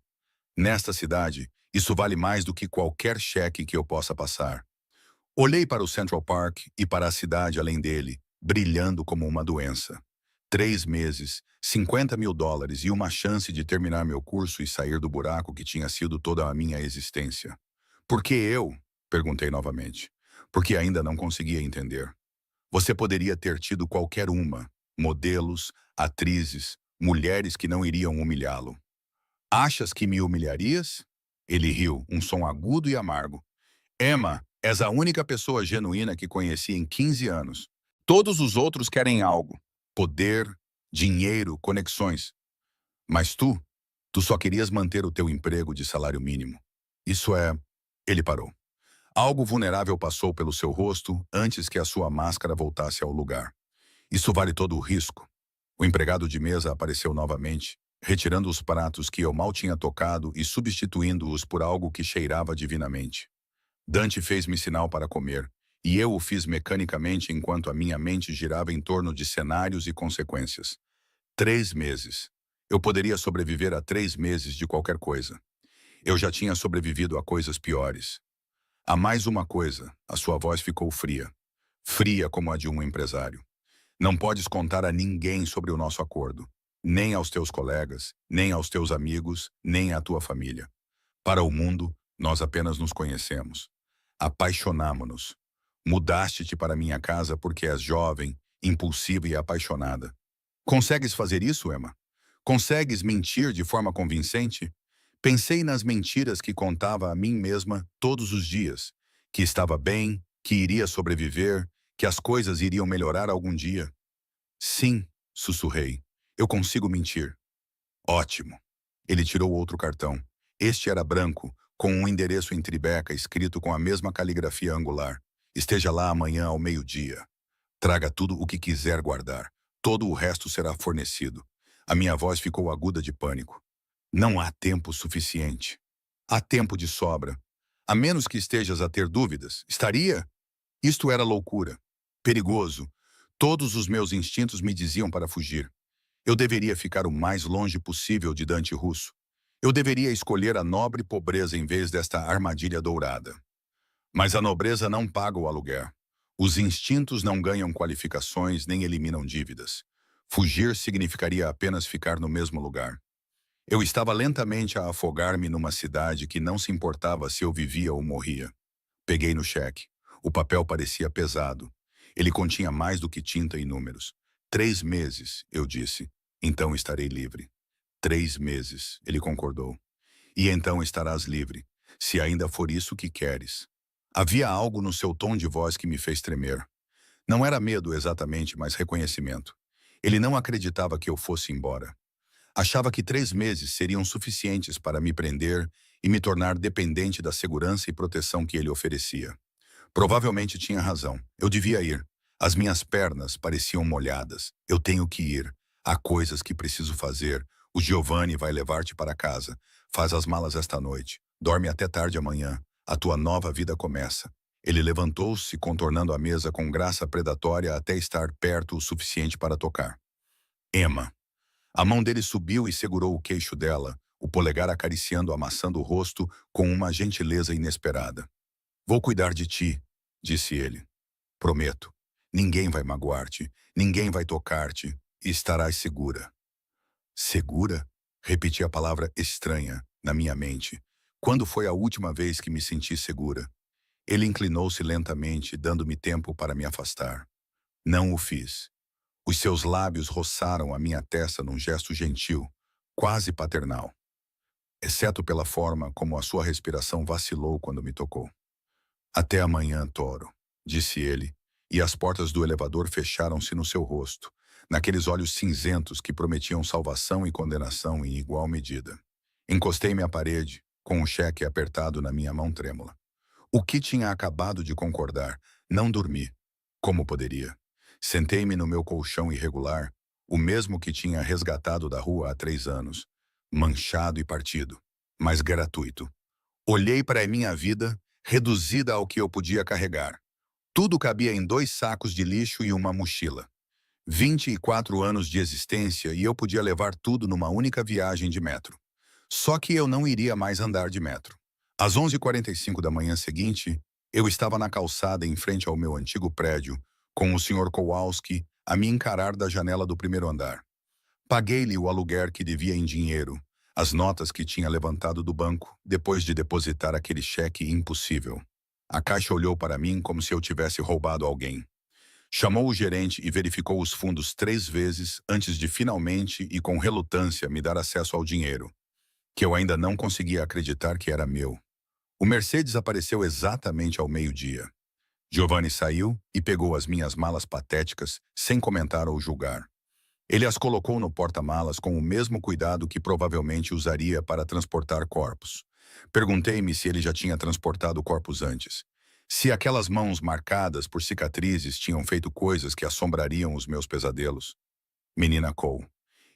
Nesta cidade, isso vale mais do que qualquer cheque que eu possa passar. Olhei para o Central Park e para a cidade além dele, brilhando como uma doença. 3 meses, $50.000 e uma chance de terminar meu curso e sair do buraco que tinha sido toda a minha existência. Por que eu? Perguntei novamente. Porque ainda não conseguia entender. Você poderia ter tido qualquer uma, modelos, atrizes, mulheres que não iriam humilhá-lo. Achas que me humilharias? Ele riu, um som agudo e amargo. Emma, és a única pessoa genuína que conheci em 15 anos. Todos os outros querem algo. Poder, dinheiro, conexões. Mas tu só querias manter o teu emprego de salário mínimo. Isso é... Ele parou. Algo vulnerável passou pelo seu rosto antes que a sua máscara voltasse ao lugar. Isso vale todo o risco. O empregado de mesa apareceu novamente, retirando os pratos que eu mal tinha tocado e substituindo-os por algo que cheirava divinamente. Dante fez-me sinal para comer, e eu o fiz mecanicamente enquanto a minha mente girava em torno de cenários e consequências. 3 meses. Eu poderia sobreviver a 3 meses de qualquer coisa. Eu já tinha sobrevivido a coisas piores. Há mais uma coisa, a sua voz ficou fria. Fria como a de um empresário. Não podes contar a ninguém sobre o nosso acordo. Nem aos teus colegas, nem aos teus amigos, nem à tua família. Para o mundo, nós apenas nos conhecemos. Apaixonamo-nos. Mudaste-te para minha casa porque és jovem, impulsiva e apaixonada. Consegues fazer isso, Emma? Consegues mentir de forma convincente? Pensei nas mentiras que contava a mim mesma todos os dias, que estava bem, que iria sobreviver, que as coisas iriam melhorar algum dia. Sim, sussurrei. Eu consigo mentir. Ótimo. Ele tirou outro cartão. Este era branco, com um endereço em Tribeca escrito com a mesma caligrafia angular. Esteja lá amanhã ao meio-dia. Traga tudo o que quiser guardar. Todo o resto será fornecido. A minha voz ficou aguda de pânico. Não há tempo suficiente. Há tempo de sobra. A menos que estejas a ter dúvidas. Estaria? Isto era loucura. Perigoso. Todos os meus instintos me diziam para fugir. Eu deveria ficar o mais longe possível de Dante Russo. Eu deveria escolher a nobre pobreza em vez desta armadilha dourada. Mas a nobreza não paga o aluguer. Os instintos não ganham qualificações nem eliminam dívidas. Fugir significaria apenas ficar no mesmo lugar. Eu estava lentamente a afogar-me numa cidade que não se importava se eu vivia ou morria. Peguei no cheque. O papel parecia pesado. Ele continha mais do que tinta e números. 3 meses, eu disse. Então estarei livre. 3 meses, ele concordou. E então estarás livre, se ainda for isso que queres. Havia algo no seu tom de voz que me fez tremer. Não era medo exatamente, mas reconhecimento. Ele não acreditava que eu fosse embora. Achava que 3 meses seriam suficientes para me prender e me tornar dependente da segurança e proteção que ele oferecia. Provavelmente tinha razão. Eu devia ir. As minhas pernas pareciam molhadas. Eu tenho que ir. Há coisas que preciso fazer. O Giovanni vai levar-te para casa. Faz as malas esta noite. Dorme até tarde amanhã. A tua nova vida começa. Ele levantou-se, contornando a mesa com graça predatória até estar perto o suficiente para tocar. Emma. A mão dele subiu e segurou o queixo dela, o polegar acariciando a maçã do rosto com uma gentileza inesperada. Vou cuidar de ti, disse ele. Prometo. Ninguém vai magoar-te, ninguém vai tocar-te, e estarás segura. Segura? Repeti a palavra estranha na minha mente. Quando foi a última vez que me senti segura? Ele inclinou-se lentamente, dando-me tempo para me afastar. Não o fiz. Os seus lábios roçaram a minha testa num gesto gentil, quase paternal. Exceto pela forma como a sua respiração vacilou quando me tocou. Até amanhã, Toro, disse ele, e as portas do elevador fecharam-se no seu rosto, naqueles olhos cinzentos que prometiam salvação e condenação em igual medida. Encostei-me à parede, com o cheque apertado na minha mão trêmula. O que tinha acabado de concordar? Não dormi. Como poderia? Sentei-me no meu colchão irregular, o mesmo que tinha resgatado da rua há 3 anos, manchado e partido, mas gratuito. Olhei para a minha vida, reduzida ao que eu podia carregar. Tudo cabia em 2 sacos de lixo e uma mochila. 24 anos de existência e eu podia levar tudo numa única viagem de metro. Só que eu não iria mais andar de metro. Às 11h45 da manhã seguinte, eu estava na calçada em frente ao meu antigo prédio, com o Sr. Kowalski a me encarar da janela do primeiro andar. Paguei-lhe o aluguer que devia em dinheiro, as notas que tinha levantado do banco, depois de depositar aquele cheque impossível. A caixa olhou para mim como se eu tivesse roubado alguém. Chamou o gerente e verificou os fundos 3 vezes antes de finalmente e com relutância me dar acesso ao dinheiro, que eu ainda não conseguia acreditar que era meu. O Mercedes apareceu exatamente ao meio-dia. Giovanni saiu e pegou as minhas malas patéticas, sem comentar ou julgar. Ele as colocou no porta-malas com o mesmo cuidado que provavelmente usaria para transportar corpos. Perguntei-me se ele já tinha transportado corpos antes. Se aquelas mãos marcadas por cicatrizes tinham feito coisas que assombrariam os meus pesadelos. Menina Cole.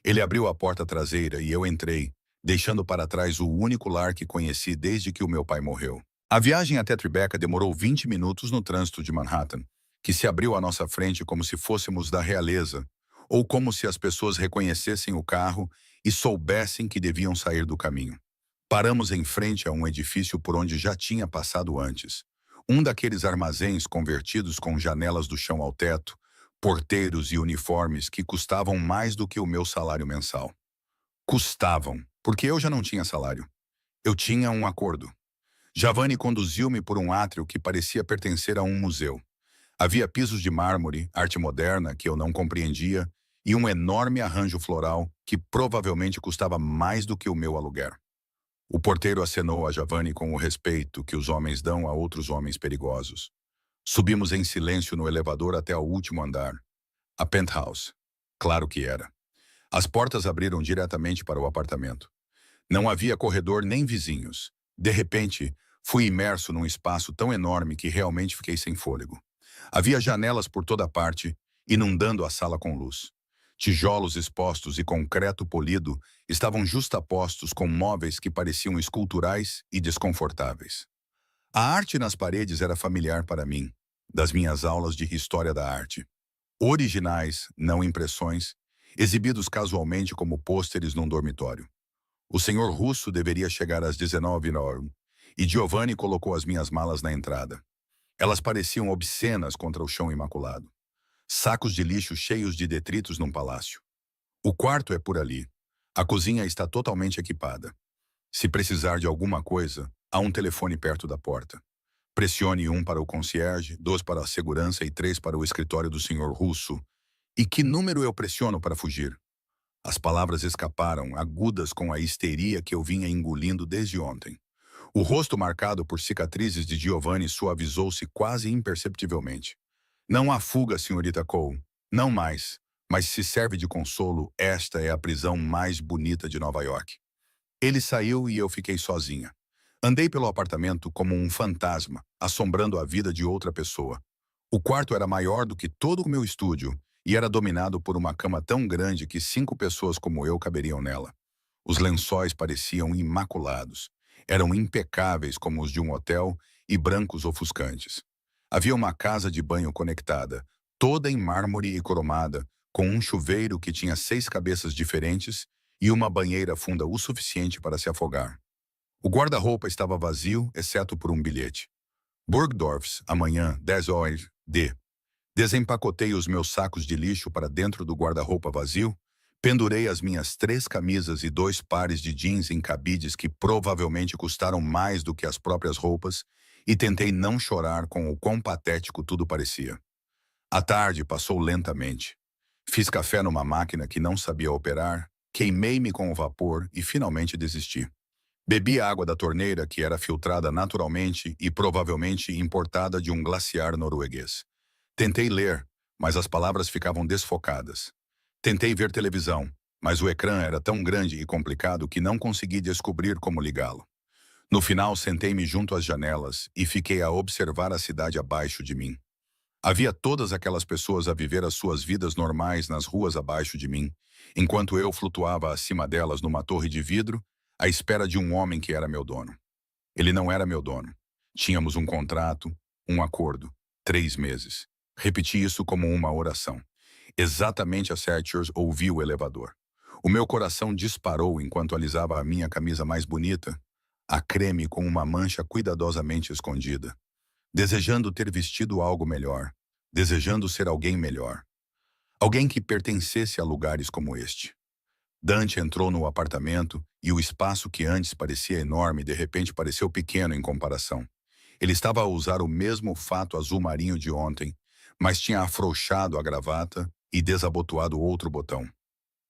Ele abriu a porta traseira e eu entrei, deixando para trás o único lar que conheci desde que o meu pai morreu. A viagem até Tribeca demorou 20 minutos no trânsito de Manhattan, que se abriu à nossa frente como se fôssemos da realeza, ou como se as pessoas reconhecessem o carro e soubessem que deviam sair do caminho. Paramos em frente a um edifício por onde já tinha passado antes. Um daqueles armazéns convertidos com janelas do chão ao teto, porteiros e uniformes que custavam mais do que o meu salário mensal. Custavam, porque eu já não tinha salário. Eu tinha um acordo. Giovanni conduziu-me por um átrio que parecia pertencer a um museu. Havia pisos de mármore, arte moderna que eu não compreendia, e um enorme arranjo floral que provavelmente custava mais do que o meu aluguer. O porteiro acenou a Giovanni com o respeito que os homens dão a outros homens perigosos. Subimos em silêncio no elevador até ao último andar. A penthouse. Claro que era. As portas abriram diretamente para o apartamento. Não havia corredor nem vizinhos. De repente, fui imerso num espaço tão enorme que realmente fiquei sem fôlego. Havia janelas por toda parte, inundando a sala com luz. Tijolos expostos e concreto polido estavam justapostos com móveis que pareciam esculturais e desconfortáveis. A arte nas paredes era familiar para mim, das minhas aulas de História da Arte. Originais, não impressões, exibidos casualmente como pôsteres num dormitório. O senhor Russo deveria chegar às 19h e Giovanni colocou as minhas malas na entrada. Elas pareciam obscenas contra o chão imaculado. Sacos de lixo cheios de detritos num palácio. O quarto é por ali. A cozinha está totalmente equipada. Se precisar de alguma coisa, há um telefone perto da porta. Pressione 1 para o concierge, 2 para a segurança e 3 para o escritório do senhor Russo. E que número eu pressiono para fugir? As palavras escaparam, agudas com a histeria que eu vinha engolindo desde ontem. O rosto marcado por cicatrizes de Giovanni suavizou-se quase imperceptivelmente. Não há fuga, senhorita Cole. Não mais. Mas se serve de consolo, esta é a prisão mais bonita de Nova York. Ele saiu e eu fiquei sozinha. Andei pelo apartamento como um fantasma, assombrando a vida de outra pessoa. O quarto era maior do que todo o meu estúdio e era dominado por uma cama tão grande que 5 pessoas como eu caberiam nela. Os lençóis pareciam imaculados. Eram impecáveis como os de um hotel e brancos ofuscantes. Havia uma casa de banho conectada, toda em mármore e cromada, com um chuveiro que tinha 6 cabeças diferentes e uma banheira funda o suficiente para se afogar. O guarda-roupa estava vazio, exceto por um bilhete. Burgdorf's, amanhã, 10 horas, D. Desempacotei os meus sacos de lixo para dentro do guarda-roupa vazio, pendurei as minhas 3 camisas e 2 pares de jeans em cabides que provavelmente custaram mais do que as próprias roupas e tentei não chorar com o quão patético tudo parecia. A tarde passou lentamente. Fiz café numa máquina que não sabia operar, queimei-me com o vapor e finalmente desisti. Bebi a água da torneira que era filtrada naturalmente e provavelmente importada de um glaciar norueguês. Tentei ler, mas as palavras ficavam desfocadas. Tentei ver televisão, mas o ecrã era tão grande e complicado que não consegui descobrir como ligá-lo. No final, sentei-me junto às janelas e fiquei a observar a cidade abaixo de mim. Havia todas aquelas pessoas a viver as suas vidas normais nas ruas abaixo de mim, enquanto eu flutuava acima delas numa torre de vidro, à espera de um homem que era meu dono. Ele não era meu dono. Tínhamos um contrato, um acordo, 3 meses. Repeti isso como uma oração. Exatamente às 7 horas ouvi o elevador. O meu coração disparou enquanto alisava a minha camisa mais bonita, a creme com uma mancha cuidadosamente escondida. Desejando ter vestido algo melhor, desejando ser alguém melhor. Alguém que pertencesse a lugares como este. Dante entrou no apartamento e o espaço que antes parecia enorme de repente pareceu pequeno em comparação. Ele estava a usar o mesmo fato azul marinho de ontem, mas tinha afrouxado a gravata e desabotoado outro botão.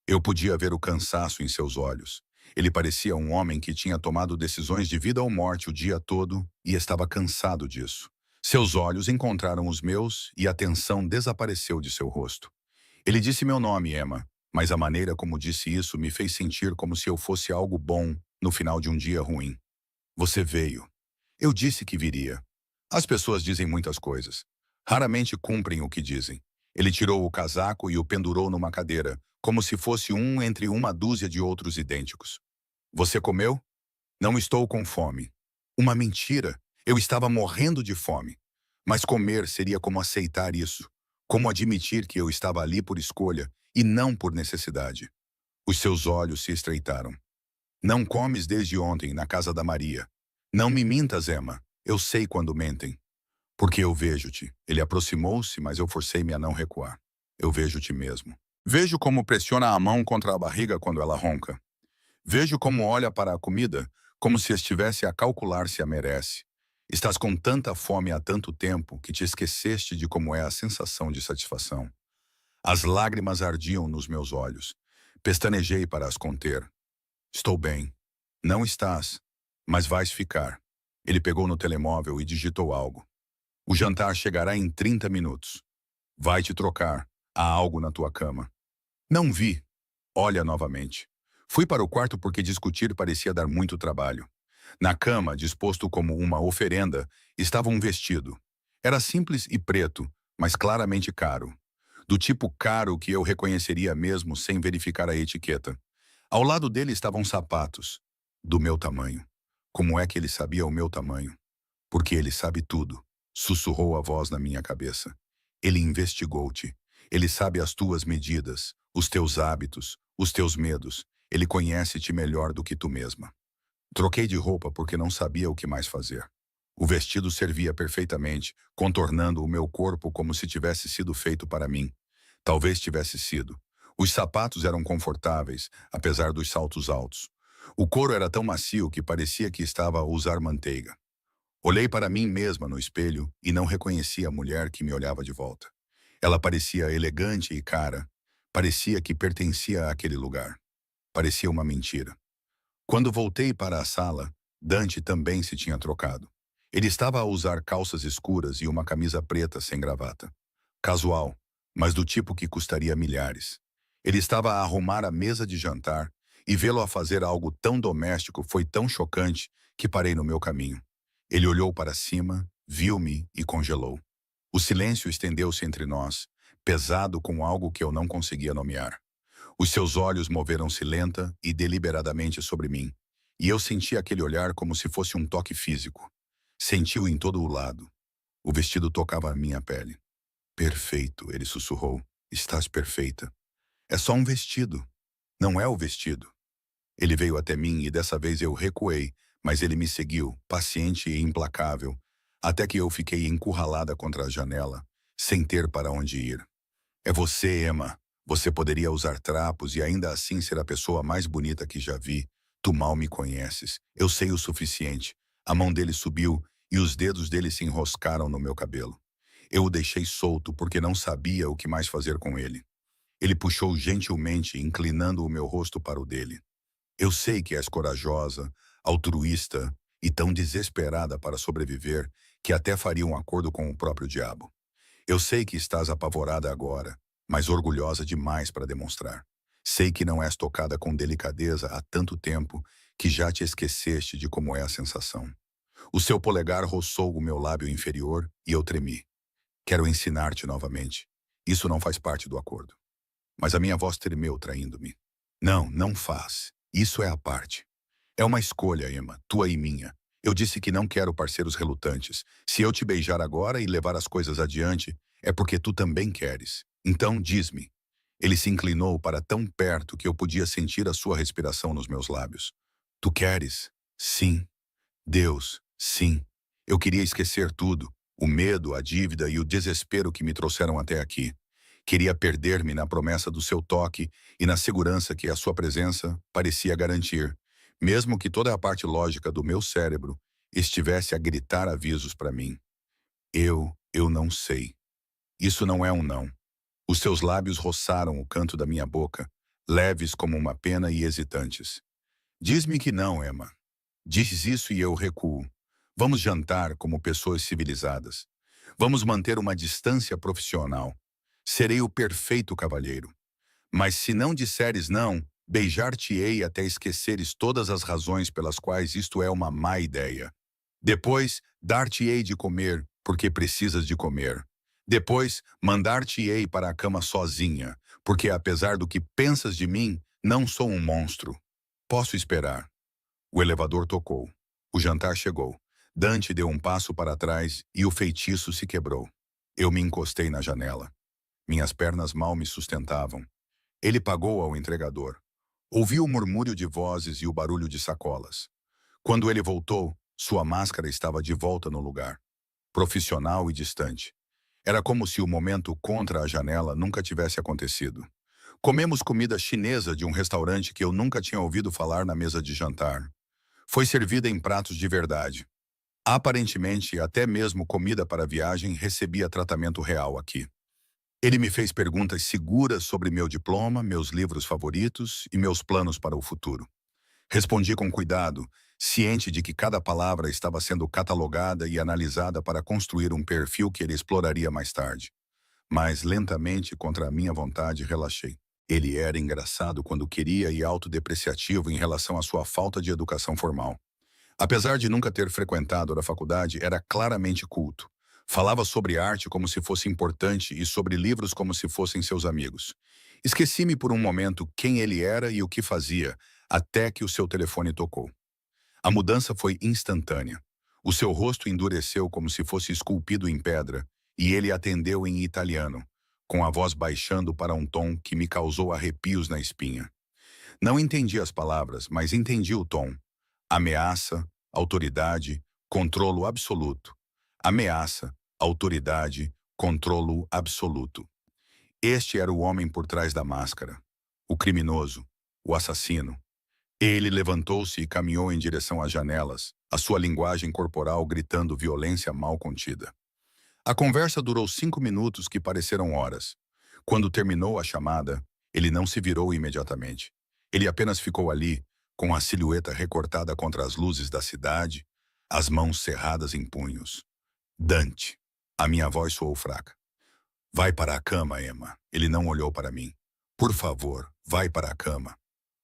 Eu podia ver o cansaço em seus olhos. Ele parecia um homem que tinha tomado decisões de vida ou morte o dia todo e estava cansado disso. Seus olhos encontraram os meus e a tensão desapareceu de seu rosto. Ele disse meu nome, Emma, mas a maneira como disse isso me fez sentir como se eu fosse algo bom no final de um dia ruim. Você veio. Eu disse que viria. As pessoas dizem muitas coisas. Raramente cumprem o que dizem. Ele tirou o casaco e o pendurou numa cadeira, como se fosse um entre uma dúzia de outros idênticos. Você comeu? Não estou com fome. Uma mentira. Eu estava morrendo de fome. Mas comer seria como aceitar isso. Como admitir que eu estava ali por escolha e não por necessidade. Os seus olhos se estreitaram. Não comes desde ontem na casa da Maria. Não me mintas, Emma. Eu sei quando mentem. Porque eu vejo-te. Ele aproximou-se, mas eu forcei-me a não recuar. Eu vejo-te mesmo. Vejo como pressiona a mão contra a barriga quando ela ronca. Vejo como olha para a comida, como se estivesse a calcular se a merece. Estás com tanta fome há tanto tempo que te esqueceste de como é a sensação de satisfação. As lágrimas ardiam nos meus olhos. Pestanejei para as conter. Estou bem. Não estás, mas vais ficar. Ele pegou no telemóvel e digitou algo. O jantar chegará em 30 minutos. Vai te trocar. Há algo na tua cama. Não vi. Olha novamente. Fui para o quarto porque discutir parecia dar muito trabalho. Na cama, disposto como uma oferenda, estava um vestido. Era simples e preto, mas claramente caro. Do tipo caro que eu reconheceria mesmo sem verificar a etiqueta. Ao lado dele estavam sapatos. Do meu tamanho. Como é que ele sabia o meu tamanho? Porque ele sabe tudo. Sussurrou a voz na minha cabeça. Ele investigou-te. Ele sabe as tuas medidas, os teus hábitos, os teus medos. Ele conhece-te melhor do que tu mesma. Troquei de roupa porque não sabia o que mais fazer. O vestido servia perfeitamente, contornando o meu corpo como se tivesse sido feito para mim. Talvez tivesse sido. Os sapatos eram confortáveis, apesar dos saltos altos. O couro era tão macio que parecia que estava a usar manteiga. Olhei para mim mesma no espelho e não reconheci a mulher que me olhava de volta. Ela parecia elegante e cara. Parecia que pertencia àquele lugar. Parecia uma mentira. Quando voltei para a sala, Dante também se tinha trocado. Ele estava a usar calças escuras e uma camisa preta sem gravata. Casual, mas do tipo que custaria milhares. Ele estava a arrumar a mesa de jantar e vê-lo a fazer algo tão doméstico foi tão chocante que parei no meu caminho. Ele olhou para cima, viu-me e congelou. O silêncio estendeu-se entre nós, pesado com algo que eu não conseguia nomear. Os seus olhos moveram-se lenta e deliberadamente sobre mim, e eu senti aquele olhar como se fosse um toque físico. Senti-o em todo o lado. O vestido tocava a minha pele. Perfeito, ele sussurrou. Estás perfeita. É só um vestido. Não é o vestido. Ele veio até mim e dessa vez eu recuei, mas ele me seguiu, paciente e implacável, até que eu fiquei encurralada contra a janela, sem ter para onde ir. É você, Emma. Você poderia usar trapos e ainda assim ser a pessoa mais bonita que já vi. Tu mal me conheces. Eu sei o suficiente. A mão dele subiu e os dedos dele se enroscaram no meu cabelo. Eu o deixei solto porque não sabia o que mais fazer com ele. Ele puxou gentilmente, inclinando o meu rosto para o dele. Eu sei que és corajosa, altruísta e tão desesperada para sobreviver que até faria um acordo com o próprio diabo. Eu sei que estás apavorada agora, mas orgulhosa demais para demonstrar. Sei que não és tocada com delicadeza há tanto tempo que já te esqueceste de como é a sensação. O seu polegar roçou o meu lábio inferior e eu tremi. Quero ensinar-te novamente. Isso não faz parte do acordo. Mas a minha voz tremeu traindo-me. Não, não faz. Isso é a parte. É uma escolha, Emma, tua e minha. Eu disse que não quero parceiros relutantes. Se eu te beijar agora e levar as coisas adiante, é porque tu também queres. Então, diz-me. Ele se inclinou para tão perto que eu podia sentir a sua respiração nos meus lábios. Tu queres? Sim. Deus, sim. Eu queria esquecer tudo. O medo, a dívida e o desespero que me trouxeram até aqui. Queria perder-me na promessa do seu toque e na segurança que a sua presença parecia garantir, mesmo que toda a parte lógica do meu cérebro estivesse a gritar avisos para mim. Eu não sei. Isso não é um não. Os seus lábios roçaram o canto da minha boca, leves como uma pena e hesitantes. Diz-me que não, Emma. Diz isso e eu recuo. Vamos jantar como pessoas civilizadas. Vamos manter uma distância profissional. Serei o perfeito cavalheiro. Mas se não disseres não, beijar-te-ei até esqueceres todas as razões pelas quais isto é uma má ideia. Depois, dar-te-ei de comer, porque precisas de comer. Depois, mandar-te-ei para a cama sozinha, porque apesar do que pensas de mim, não sou um monstro. Posso esperar. O elevador tocou. O jantar chegou. Dante deu um passo para trás e o feitiço se quebrou. Eu me encostei na janela. Minhas pernas mal me sustentavam. Ele pagou ao entregador. Ouvi o murmúrio de vozes e o barulho de sacolas. Quando ele voltou, sua máscara estava de volta no lugar, profissional e distante. Era como se o momento contra a janela nunca tivesse acontecido. Comemos comida chinesa de um restaurante que eu nunca tinha ouvido falar na mesa de jantar. Foi servida em pratos de verdade. Aparentemente, até mesmo comida para a viagem recebia tratamento real aqui. Ele me fez perguntas seguras sobre meu diploma, meus livros favoritos e meus planos para o futuro. Respondi com cuidado, ciente de que cada palavra estava sendo catalogada e analisada para construir um perfil que ele exploraria mais tarde. Mas lentamente, contra a minha vontade, relaxei. Ele era engraçado quando queria e autodepreciativo em relação à sua falta de educação formal. Apesar de nunca ter frequentado a faculdade, era claramente culto. Falava sobre arte como se fosse importante e sobre livros como se fossem seus amigos. Esqueci-me por um momento quem ele era e o que fazia, até que o seu telefone tocou. A mudança foi instantânea. O seu rosto endureceu como se fosse esculpido em pedra, e ele atendeu em italiano, com a voz baixando para um tom que me causou arrepios na espinha. Não entendi as palavras, mas entendi o tom. Ameaça, autoridade, controlo absoluto. Ameaça, autoridade, controlo absoluto. Este era o homem por trás da máscara. O criminoso, o assassino. Ele levantou-se e caminhou em direção às janelas, a sua linguagem corporal gritando violência mal contida. A conversa durou 5 minutos que pareceram horas. Quando terminou a chamada, ele não se virou imediatamente. Ele apenas ficou ali, com a silhueta recortada contra as luzes da cidade, as mãos cerradas em punhos. Dante. A minha voz soou fraca. Vai para a cama, Emma. Ele não olhou para mim. Por favor, vai para a cama.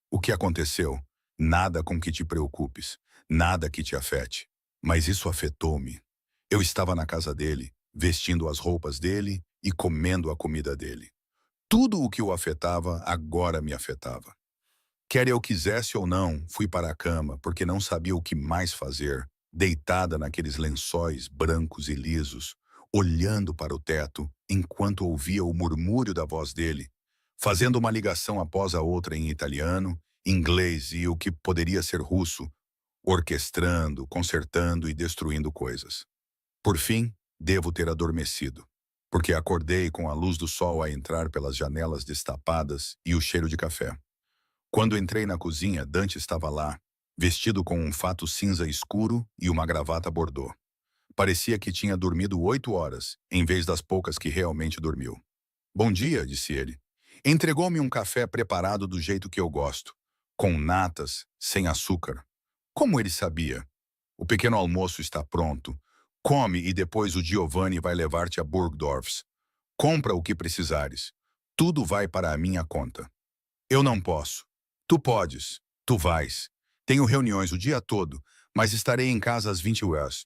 O que aconteceu? Nada com que te preocupes. Nada que te afete. Mas isso afetou-me. Eu estava na casa dele, vestindo as roupas dele e comendo a comida dele. Tudo o que o afetava agora me afetava. Quer eu quisesse ou não, fui para a cama porque não sabia o que mais fazer, deitada naqueles lençóis brancos e lisos, olhando para o teto enquanto ouvia o murmúrio da voz dele, fazendo uma ligação após a outra em italiano, inglês e o que poderia ser russo, orquestrando, consertando e destruindo coisas. Por fim, devo ter adormecido, porque acordei com a luz do sol a entrar pelas janelas destapadas e o cheiro de café. Quando entrei na cozinha, Dante estava lá, vestido com um fato cinza escuro e uma gravata bordô. Parecia que tinha dormido 8 horas, em vez das poucas que realmente dormiu. Bom dia, disse ele. Entregou-me um café preparado do jeito que eu gosto, com natas, sem açúcar. Como ele sabia? O pequeno almoço está pronto. Come e depois o Giovanni vai levar-te a Burgdorf's. Compra o que precisares. Tudo vai para a minha conta. Eu não posso. Tu podes. Tu vais. Tenho reuniões o dia todo, mas estarei em casa às 20 horas.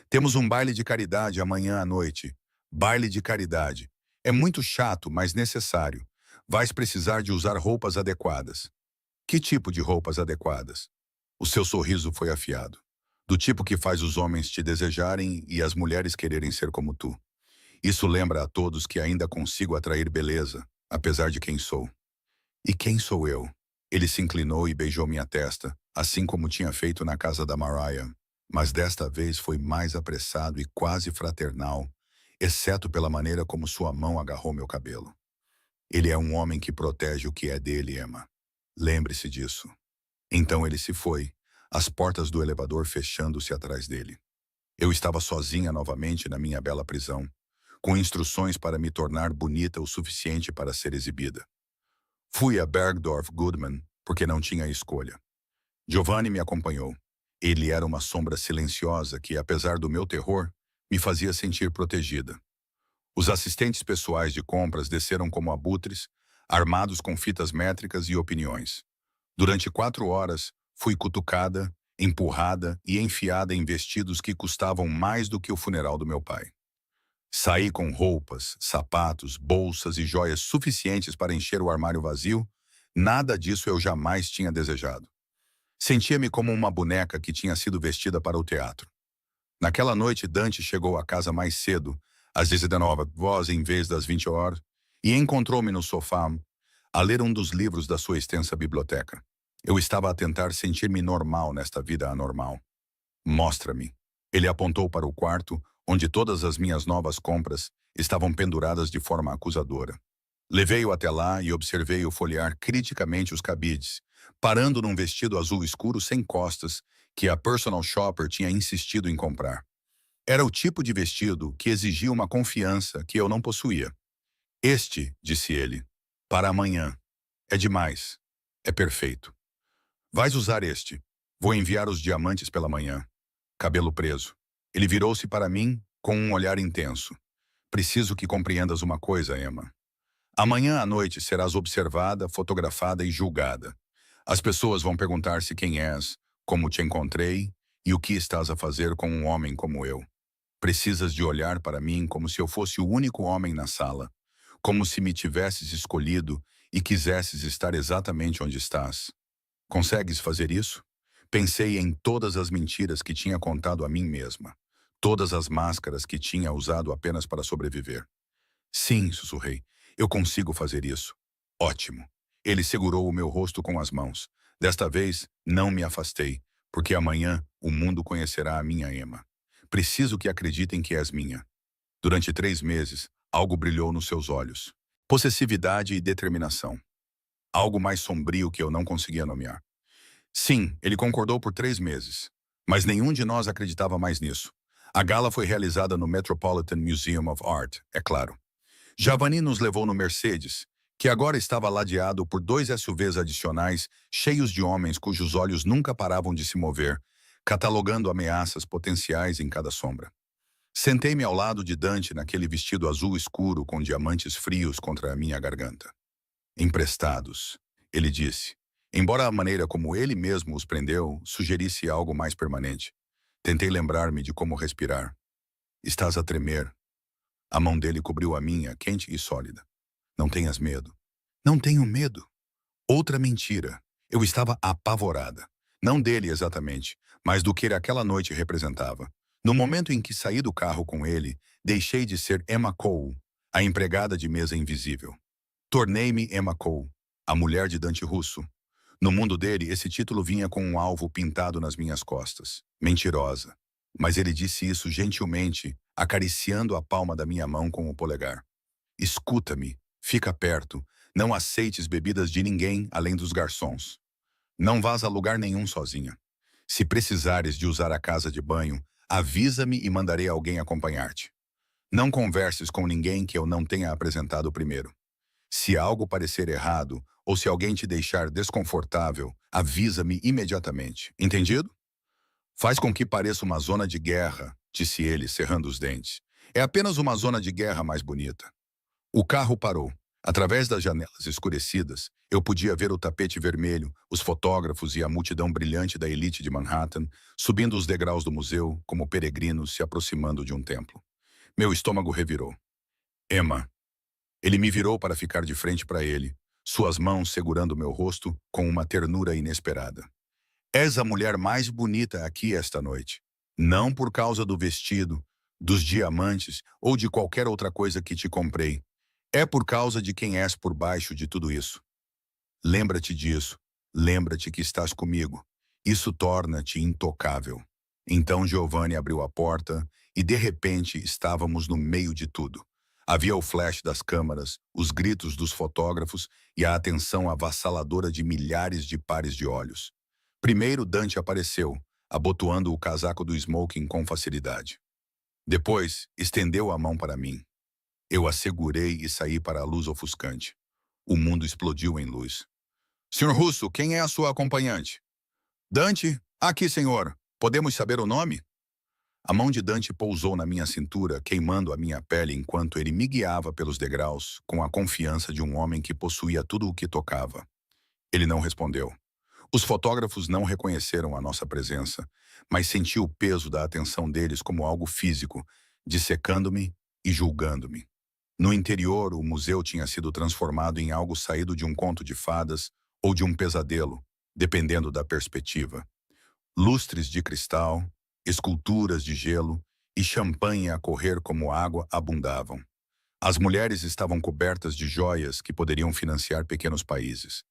Temos um baile de caridade amanhã à noite. Baile de caridade. É muito chato, mas necessário. Vais precisar de usar roupas adequadas. Que tipo de roupas adequadas? O seu sorriso foi afiado. Do tipo que faz os homens te desejarem e as mulheres quererem ser como tu. Isso lembra a todos que ainda consigo atrair beleza, apesar de quem sou. E quem sou eu? Ele se inclinou e beijou minha testa, assim como tinha feito na casa da Mariah, mas desta vez foi mais apressado e quase fraternal, exceto pela maneira como sua mão agarrou meu cabelo. Ele é um homem que protege o que é dele, Emma. Lembre-se disso. Então ele se foi, as portas do elevador fechando-se atrás dele. Eu estava sozinha novamente na minha bela prisão, com instruções para me tornar bonita o suficiente para ser exibida. Fui a Bergdorf Goodman porque não tinha escolha. Giovanni me acompanhou. Ele era uma sombra silenciosa que, apesar do meu terror, me fazia sentir protegida. Os assistentes pessoais de compras desceram como abutres, armados com fitas métricas e opiniões. Durante 4 horas, fui cutucada, empurrada e enfiada em vestidos que custavam mais do que o funeral do meu pai. Saí com roupas, sapatos, bolsas e joias suficientes para encher o armário vazio. Nada disso eu jamais tinha desejado. Sentia-me como uma boneca que tinha sido vestida para o teatro. Naquela noite, Dante chegou à casa mais cedo, às 19 horas em vez das 20 horas, e encontrou-me no sofá, a ler um dos livros da sua extensa biblioteca. Eu estava a tentar sentir-me normal nesta vida anormal. Mostra-me. Ele apontou para o quarto, onde todas as minhas novas compras estavam penduradas de forma acusadora. Levei-o até lá e observei-o folhear criticamente os cabides, parando num vestido azul escuro sem costas que a personal shopper tinha insistido em comprar. Era o tipo de vestido que exigia uma confiança que eu não possuía. Este, disse ele, para amanhã. É demais. É perfeito. Vais usar este. Vou enviar os diamantes pela manhã. Cabelo preso. Ele virou-se para mim com um olhar intenso. Preciso que compreendas uma coisa, Emma. Amanhã à noite serás observada, fotografada e julgada. As pessoas vão perguntar-se quem és, como te encontrei e o que estás a fazer com um homem como eu. Precisas de olhar para mim como se eu fosse o único homem na sala, como se me tivesses escolhido e quisesses estar exatamente onde estás. Consegues fazer isso? Pensei em todas as mentiras que tinha contado a mim mesma, todas as máscaras que tinha usado apenas para sobreviver. Sim, sussurrei. Eu consigo fazer isso. Ótimo. Ele segurou o meu rosto com as mãos. Desta vez, não me afastei, porque amanhã o mundo conhecerá a minha Emma. Preciso que acreditem que és minha. Durante 3 meses, algo brilhou nos seus olhos. Possessividade e determinação. Algo mais sombrio que eu não conseguia nomear. Sim, ele concordou por 3 meses. Mas nenhum de nós acreditava mais nisso. A gala foi realizada no Metropolitan Museum of Art, é claro. Giovanni nos levou no Mercedes, que agora estava ladeado por 2 SUVs adicionais, cheios de homens cujos olhos nunca paravam de se mover, catalogando ameaças potenciais em cada sombra. Sentei-me ao lado de Dante naquele vestido azul escuro com diamantes frios contra a minha garganta. Emprestados, ele disse, embora a maneira como ele mesmo os prendeu sugerisse algo mais permanente. Tentei lembrar-me de como respirar. Estás a tremer. A mão dele cobriu a minha, quente e sólida. Não tenhas medo. Não tenho medo. Outra mentira. Eu estava apavorada. Não dele exatamente, mas do que ele aquela noite representava. No momento em que saí do carro com ele, deixei de ser Emma Cole, a empregada de mesa invisível. Tornei-me Emma Cole, a mulher de Dante Russo. No mundo dele, esse título vinha com um alvo pintado nas minhas costas. Mentirosa. Mas ele disse isso gentilmente, acariciando a palma da minha mão com o polegar. Escuta-me, fica perto, não aceites bebidas de ninguém além dos garçons. Não vás a lugar nenhum sozinha. Se precisares de usar a casa de banho, avisa-me e mandarei alguém acompanhar-te. Não converses com ninguém que eu não tenha apresentado primeiro. Se algo parecer errado, ou se alguém te deixar desconfortável, avisa-me imediatamente. Entendido? Faz com que pareça uma zona de guerra, disse ele, cerrando os dentes. É apenas uma zona de guerra mais bonita. O carro parou. Através das janelas escurecidas, eu podia ver o tapete vermelho, os fotógrafos e a multidão brilhante da elite de Manhattan subindo os degraus do museu como peregrinos se aproximando de um templo. Meu estômago revirou. Emma. Ele me virou para ficar de frente para ele, suas mãos segurando meu rosto com uma ternura inesperada. És a mulher mais bonita aqui esta noite. Não por causa do vestido, dos diamantes ou de qualquer outra coisa que te comprei. É por causa de quem és por baixo de tudo isso. Lembra-te disso. Lembra-te que estás comigo. Isso torna-te intocável. Então Giovanni abriu a porta e de repente estávamos no meio de tudo. Havia o flash das câmaras, os gritos dos fotógrafos e a atenção avassaladora de milhares de pares de olhos. Primeiro Dante apareceu, abotoando o casaco do smoking com facilidade. Depois, estendeu a mão para mim. Eu a segurei e saí para a luz ofuscante. O mundo explodiu em luz. Senhor Russo, quem é a sua acompanhante? Dante? Aqui, senhor. Podemos saber o nome? A mão de Dante pousou na minha cintura, queimando a minha pele enquanto ele me guiava pelos degraus, com a confiança de um homem que possuía tudo o que tocava. Ele não respondeu. Os fotógrafos não reconheceram a nossa presença, mas senti o peso da atenção deles como algo físico, dissecando-me e julgando-me. No interior, o museu tinha sido transformado em algo saído de um conto de fadas ou de um pesadelo, dependendo da perspectiva. Lustres de cristal, esculturas de gelo e champanhe a correr como água abundavam. As mulheres estavam cobertas de joias que poderiam financiar pequenos países.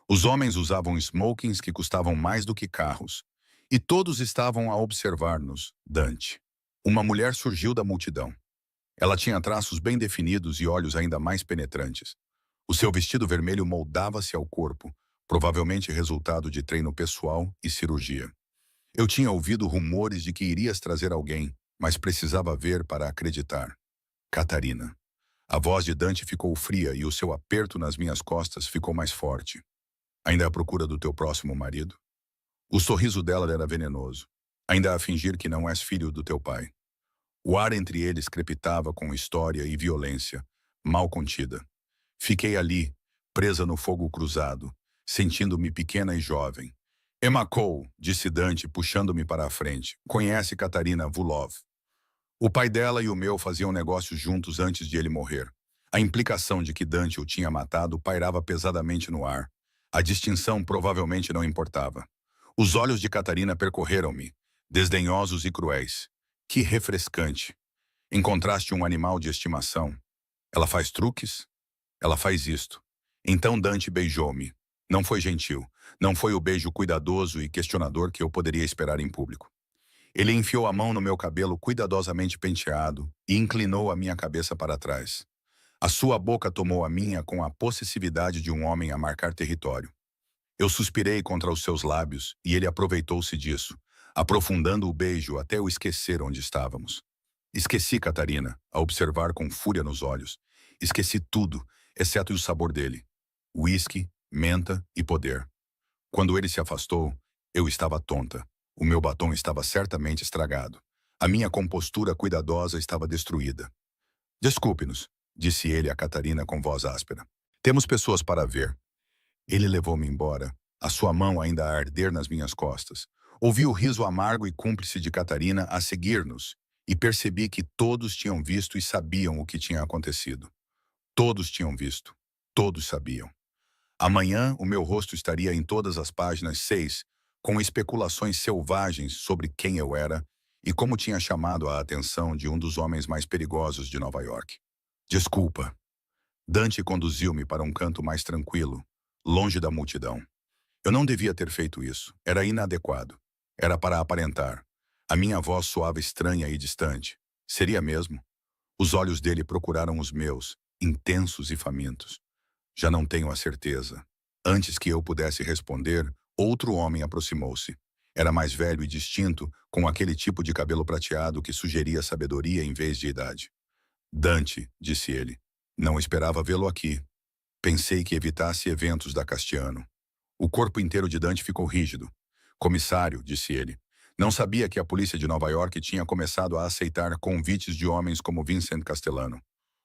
Os homens usavam smokings que custavam mais do que carros. E todos estavam a observar-nos, Dante. Uma mulher surgiu da multidão. Ela tinha traços bem definidos e olhos ainda mais penetrantes. O seu vestido vermelho moldava-se ao corpo, provavelmente resultado de treino pessoal e cirurgia. Eu tinha ouvido rumores de que irias trazer alguém, mas precisava ver para acreditar. Catarina. A voz de Dante ficou fria e o seu aperto nas minhas costas ficou mais forte. Ainda à procura do teu próximo marido? O sorriso dela era venenoso. Ainda a fingir que não és filho do teu pai. O ar entre eles crepitava com história e violência, mal contida. Fiquei ali, presa no fogo cruzado, sentindo-me pequena e jovem. Emma Cole, disse Dante, puxando-me para a frente. Conhece Katarina Vulov. O pai dela e o meu faziam negócios juntos antes de ele morrer. A implicação de que Dante o tinha matado pairava pesadamente no ar. A distinção provavelmente não importava. Os olhos de Catarina percorreram-me, desdenhosos e cruéis. Que refrescante. Encontraste um animal de estimação. Ela faz truques? Ela faz isto. Então Dante beijou-me. Não foi gentil. Não foi o beijo cuidadoso e questionador que eu poderia esperar em público. Ele enfiou a mão no meu cabelo cuidadosamente penteado e inclinou a minha cabeça para trás. A sua boca tomou a minha com a possessividade de um homem a marcar território. Eu suspirei contra os seus lábios e ele aproveitou-se disso, aprofundando o beijo até eu esquecer onde estávamos. Esqueci Catarina, a observar com fúria nos olhos. Esqueci tudo, exceto o sabor dele. Uísque, menta e poder. Quando ele se afastou, eu estava tonta. O meu batom estava certamente estragado. A minha compostura cuidadosa estava destruída. Desculpe-nos, disse ele a Catarina com voz áspera. Temos pessoas para ver. Ele levou-me embora, a sua mão ainda a arder nas minhas costas. Ouvi o riso amargo e cúmplice de Catarina a seguir-nos, e percebi que todos tinham visto e sabiam o que tinha acontecido. Todos tinham visto. Todos sabiam. Amanhã o meu rosto estaria em todas as páginas 6, com especulações selvagens sobre quem eu era e como tinha chamado a atenção de um dos homens mais perigosos de Nova York. Desculpa. Dante conduziu-me para um canto mais tranquilo, longe da multidão. Eu não devia ter feito isso. Era inadequado. Era para aparentar. A minha voz soava estranha e distante. Seria mesmo? Os olhos dele procuraram os meus, intensos e famintos. Já não tenho a certeza. Antes que eu pudesse responder, outro homem aproximou-se. Era mais velho e distinto, com aquele tipo de cabelo prateado que sugeria sabedoria em vez de idade. Dante, disse ele. Não esperava vê-lo aqui. Pensei que evitasse eventos da Castiano. O corpo inteiro de Dante ficou rígido. Comissário, disse ele. Não sabia que a polícia de Nova York tinha começado a aceitar convites de homens como Vincent Castellano.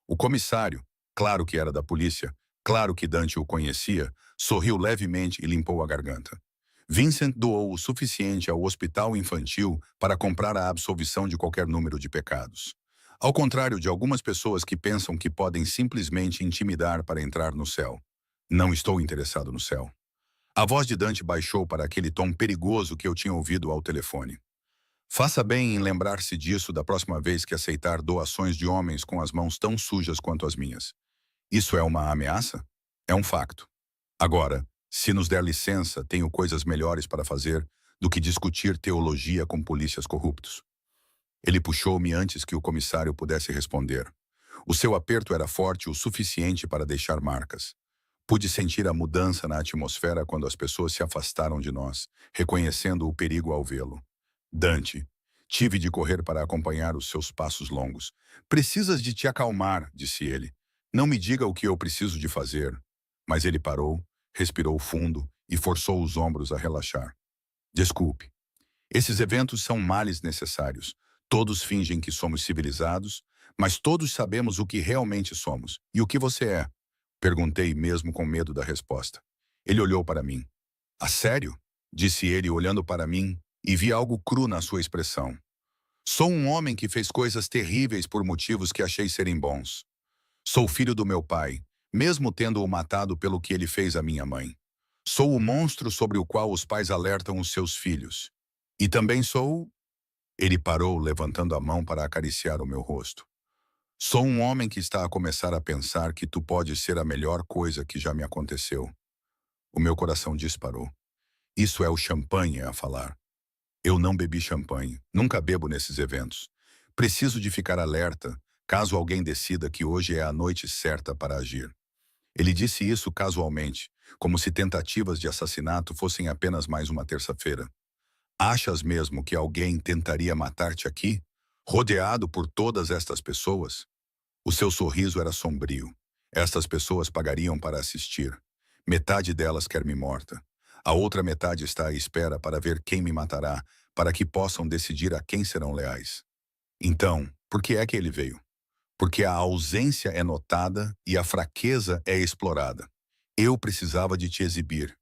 O comissário, claro que era da polícia, claro que Dante o conhecia, sorriu levemente e limpou a garganta. Vincent doou o suficiente ao hospital infantil para comprar a absolvição de qualquer número de pecados. Ao contrário de algumas pessoas que pensam que podem simplesmente intimidar para entrar no céu. Não estou interessado no céu. A voz de Dante baixou para aquele tom perigoso que eu tinha ouvido ao telefone. Faça bem em lembrar-se disso da próxima vez que aceitar doações de homens com as mãos tão sujas quanto as minhas. Isso é uma ameaça? É um facto. Agora, se nos der licença, tenho coisas melhores para fazer do que discutir teologia com polícias corruptos. Ele puxou-me antes que o comissário pudesse responder. O seu aperto era forte o suficiente para deixar marcas. Pude sentir a mudança na atmosfera quando as pessoas se afastaram de nós, reconhecendo o perigo ao vê-lo. Dante, tive de correr para acompanhar os seus passos longos. Precisas de te acalmar, disse ele. Não me diga o que eu preciso de fazer. Mas ele parou, respirou fundo e forçou os ombros a relaxar. Desculpe. Esses eventos são males necessários. Todos fingem que somos civilizados, mas todos sabemos o que realmente somos. E o que você é? Perguntei mesmo com medo da resposta. Ele olhou para mim. A sério? Disse ele olhando para mim e vi algo cru na sua expressão. Sou um homem que fez coisas terríveis por motivos que achei serem bons. Sou filho do meu pai, mesmo tendo-o matado pelo que ele fez à minha mãe. Sou o monstro sobre o qual os pais alertam os seus filhos. E também sou... Ele parou, levantando a mão para acariciar o meu rosto. Sou um homem que está a começar a pensar que tu podes ser a melhor coisa que já me aconteceu. O meu coração disparou. Isso é o champanhe a falar. Eu não bebi champanhe, nunca bebo nesses eventos. Preciso de ficar alerta, caso alguém decida que hoje é a noite certa para agir. Ele disse isso casualmente, como se tentativas de assassinato fossem apenas mais uma terça-feira. Achas mesmo que alguém tentaria matar-te aqui, rodeado por todas estas pessoas? O seu sorriso era sombrio. Estas pessoas pagariam para assistir. Metade delas quer me morta. A outra metade está à espera para ver quem me matará, para que possam decidir a quem serão leais. Então, por que é que ele veio? Porque a ausência é notada e a fraqueza é explorada. Eu precisava de te exibir.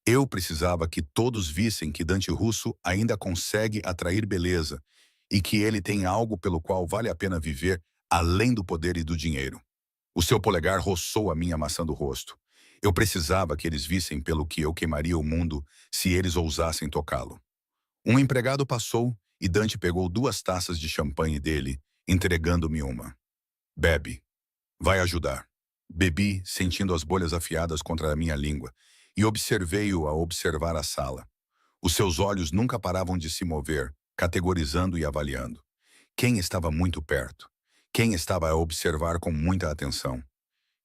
Eu precisava que todos vissem que Dante Russo ainda consegue atrair beleza e que ele tem algo pelo qual vale a pena viver além do poder e do dinheiro. O seu polegar roçou a minha maçã do rosto. Eu precisava que eles vissem pelo que eu queimaria o mundo se eles ousassem tocá-lo. Um empregado passou e Dante pegou 2 taças de champanhe dele, entregando-me uma. Bebe. Vai ajudar. Bebi, sentindo as bolhas afiadas contra a minha língua, e observei-o a observar a sala. Os seus olhos nunca paravam de se mover, categorizando e avaliando. Quem estava muito perto? Quem estava a observar com muita atenção?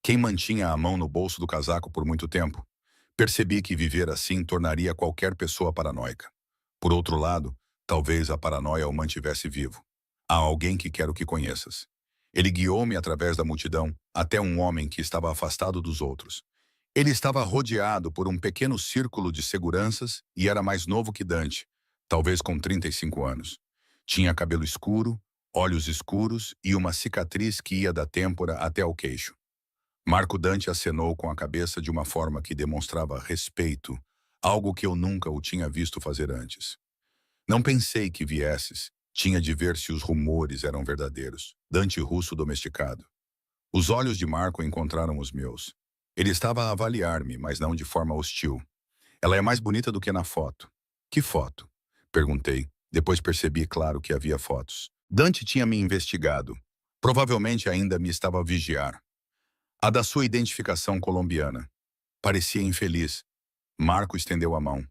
Quem mantinha a mão no bolso do casaco por muito tempo? Percebi que viver assim tornaria qualquer pessoa paranoica. Por outro lado, talvez a paranoia o mantivesse vivo. Há alguém que quero que conheças. Ele guiou-me através da multidão até um homem que estava afastado dos outros. Ele estava rodeado por um pequeno círculo de seguranças e era mais novo que Dante, talvez com 35 anos. Tinha cabelo escuro, olhos escuros e uma cicatriz que ia da têmpora até ao queixo. Marco Dante acenou com a cabeça de uma forma que demonstrava respeito, algo que eu nunca o tinha visto fazer antes. Não pensei que viesses. Tinha de ver se os rumores eram verdadeiros. Dante russo domesticado. Os olhos de Marco encontraram os meus. Ele estava a avaliar-me, mas não de forma hostil. Ela é mais bonita do que na foto. Que foto? Perguntei. Depois percebi, claro, que havia fotos. Dante tinha me investigado. Provavelmente ainda me estava a vigiar. A da sua identificação colombiana. Parecia infeliz. Marco estendeu a mão.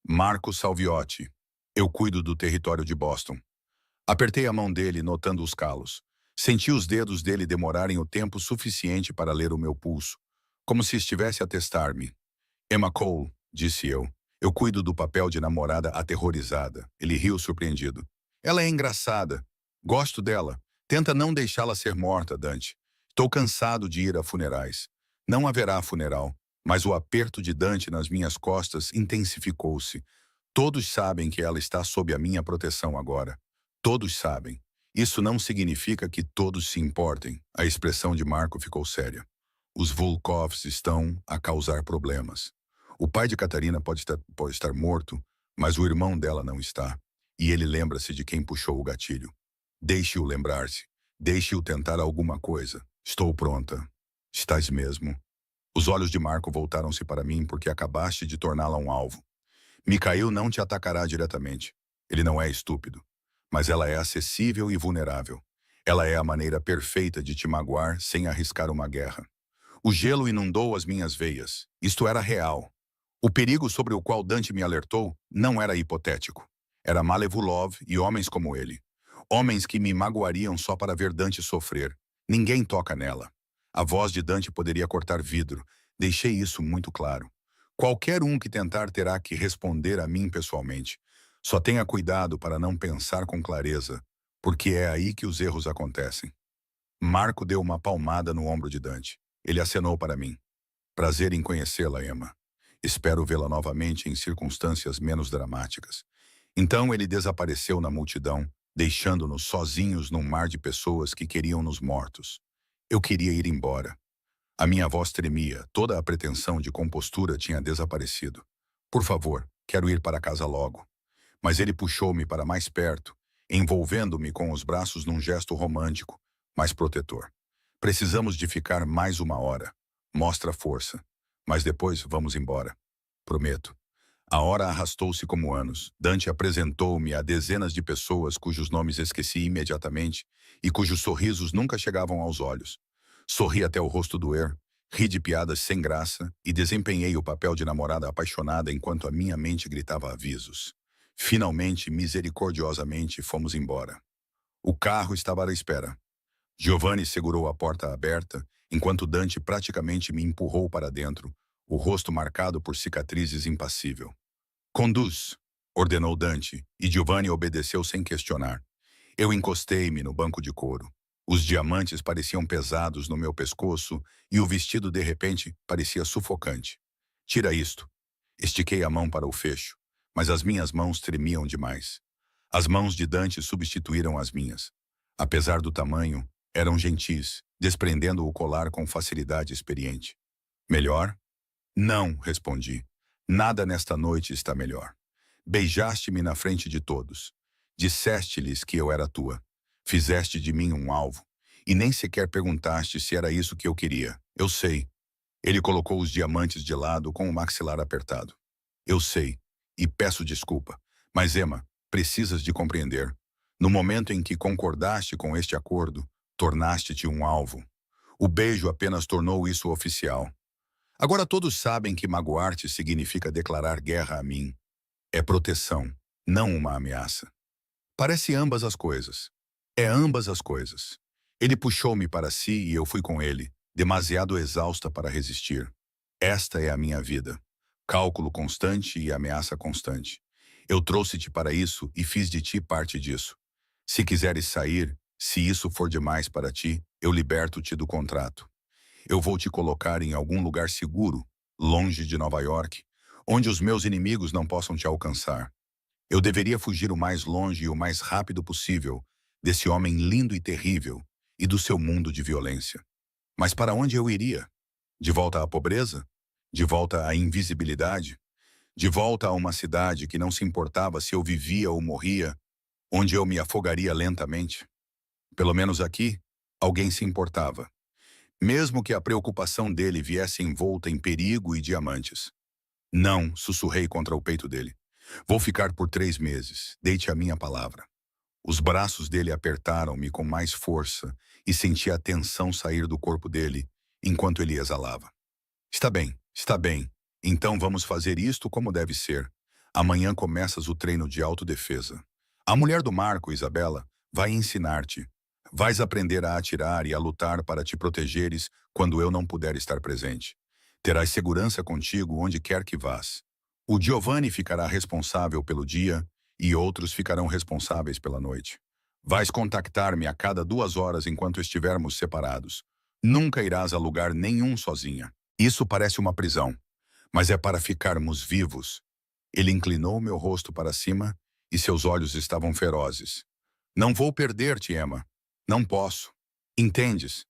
Marco Salviotti. Eu cuido do território de Boston. Apertei a mão dele, notando os calos. Senti os dedos dele demorarem o tempo suficiente para ler o meu pulso, como se estivesse a testar-me. Emma Cole, disse eu. Eu cuido do papel de namorada aterrorizada. Ele riu surpreendido. Ela é engraçada. Gosto dela. Tenta não deixá-la ser morta, Dante. Estou cansado de ir a funerais. Não haverá funeral, mas o aperto de Dante nas minhas costas intensificou-se. Todos sabem que ela está sob a minha proteção agora. Todos sabem. Isso não significa que todos se importem. A expressão de Marco ficou séria. Os Volkovs estão a causar problemas. O pai de Catarina pode estar morto, mas o irmão dela não está. E ele lembra-se de quem puxou o gatilho. Deixe-o lembrar-se. Deixe-o tentar alguma coisa. Estou pronta. Estás mesmo. Os olhos de Marco voltaram-se para mim porque acabaste de torná-la um alvo. Mikhail não te atacará diretamente. Ele não é estúpido. Mas ela é acessível e vulnerável. Ela é a maneira perfeita de te magoar sem arriscar uma guerra. O gelo inundou as minhas veias. Isto era real. O perigo sobre o qual Dante me alertou não era hipotético. Era Malevulov e homens como ele. Homens que me magoariam só para ver Dante sofrer. Ninguém toca nela. A voz de Dante poderia cortar vidro. Deixei isso muito claro. Qualquer um que tentar terá que responder a mim pessoalmente. Só tenha cuidado para não pensar com clareza, porque é aí que os erros acontecem. Marco deu uma palmada no ombro de Dante. Ele acenou para mim. Prazer em conhecê-la, Emma. Espero vê-la novamente em circunstâncias menos dramáticas. Então ele desapareceu na multidão, deixando-nos sozinhos num mar de pessoas que queriam nos mortos. Eu queria ir embora. A minha voz tremia, toda a pretensão de compostura tinha desaparecido. Por favor, quero ir para casa logo. Mas ele puxou-me para mais perto, envolvendo-me com os braços num gesto romântico, mas protetor. Precisamos de ficar mais uma hora. Mostra força. Mas depois vamos embora. Prometo. A hora arrastou-se como anos. Dante apresentou-me a dezenas de pessoas cujos nomes esqueci imediatamente e cujos sorrisos nunca chegavam aos olhos. Sorri até o rosto doer, ri de piadas sem graça e desempenhei o papel de namorada apaixonada enquanto a minha mente gritava avisos. Finalmente, misericordiosamente, fomos embora. O carro estava à espera. Giovanni segurou a porta aberta, enquanto Dante praticamente me empurrou para dentro, o rosto marcado por cicatrizes impassível. Conduz, ordenou Dante, e Giovanni obedeceu sem questionar. Eu encostei-me no banco de couro. Os diamantes pareciam pesados no meu pescoço e o vestido, de repente, parecia sufocante. Tira isto. Estiquei a mão para o fecho, mas as minhas mãos tremiam demais. As mãos de Dante substituíram as minhas. Apesar do tamanho, eram gentis, desprendendo o colar com facilidade experiente. Melhor? Não, respondi. Nada nesta noite está melhor. Beijaste-me na frente de todos. Disseste-lhes que eu era tua. Fizeste de mim um alvo. E nem sequer perguntaste se era isso que eu queria. Eu sei. Ele colocou os diamantes de lado com o maxilar apertado. Eu sei. E peço desculpa. Mas, Emma, precisas de compreender. No momento em que concordaste com este acordo, tornaste-te um alvo. O beijo apenas tornou isso oficial. Agora todos sabem que magoar-te significa declarar guerra a mim. É proteção, não uma ameaça. Parece ambas as coisas. É ambas as coisas. Ele puxou-me para si e eu fui com ele, demasiado exausta para resistir. Esta é a minha vida. Cálculo constante e ameaça constante. Eu trouxe-te para isso e fiz de ti parte disso. Se quiseres sair, se isso for demais para ti, eu liberto-te do contrato. Eu vou te colocar em algum lugar seguro, longe de Nova York, onde os meus inimigos não possam te alcançar. Eu deveria fugir o mais longe e o mais rápido possível desse homem lindo e terrível e do seu mundo de violência. Mas para onde eu iria? De volta à pobreza? De volta à invisibilidade? De volta a uma cidade que não se importava se eu vivia ou morria, onde eu me afogaria lentamente? Pelo menos aqui, alguém se importava. Mesmo que a preocupação dele viesse envolta em perigo e diamantes. Não, sussurrei contra o peito dele. Vou ficar por 3 meses, deite a minha palavra. Os braços dele apertaram-me com mais força e senti a tensão sair do corpo dele enquanto ele exalava. Está bem. Então vamos fazer isto como deve ser. Amanhã começas o treino de autodefesa. A mulher do Marco, Isabela, vai ensinar-te. Vais aprender a atirar e a lutar para te protegeres quando eu não puder estar presente. Terás segurança contigo onde quer que vás. O Giovanni ficará responsável pelo dia e outros ficarão responsáveis pela noite. Vais contactar-me a cada 2 horas enquanto estivermos separados. Nunca irás a lugar nenhum sozinha. Isso parece uma prisão, mas é para ficarmos vivos. Ele inclinou meu rosto para cima e seus olhos estavam ferozes. Não vou perder-te, Emma. Não posso. Entendes?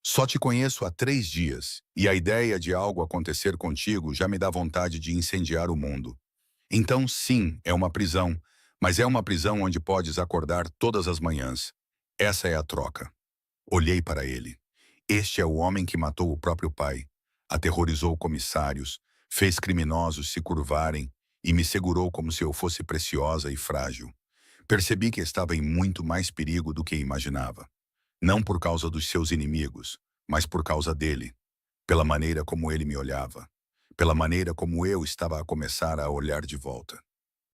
Só te conheço há 3 dias, e a ideia de algo acontecer contigo já me dá vontade de incendiar o mundo. Então, sim, é uma prisão, mas é uma prisão onde podes acordar todas as manhãs. Essa é a troca. Olhei para ele. Este é o homem que matou o próprio pai, aterrorizou comissários, fez criminosos se curvarem e me segurou como se eu fosse preciosa e frágil. Percebi que estava em muito mais perigo do que imaginava. Não por causa dos seus inimigos, mas por causa dele. Pela maneira como ele me olhava. Pela maneira como eu estava a começar a olhar de volta.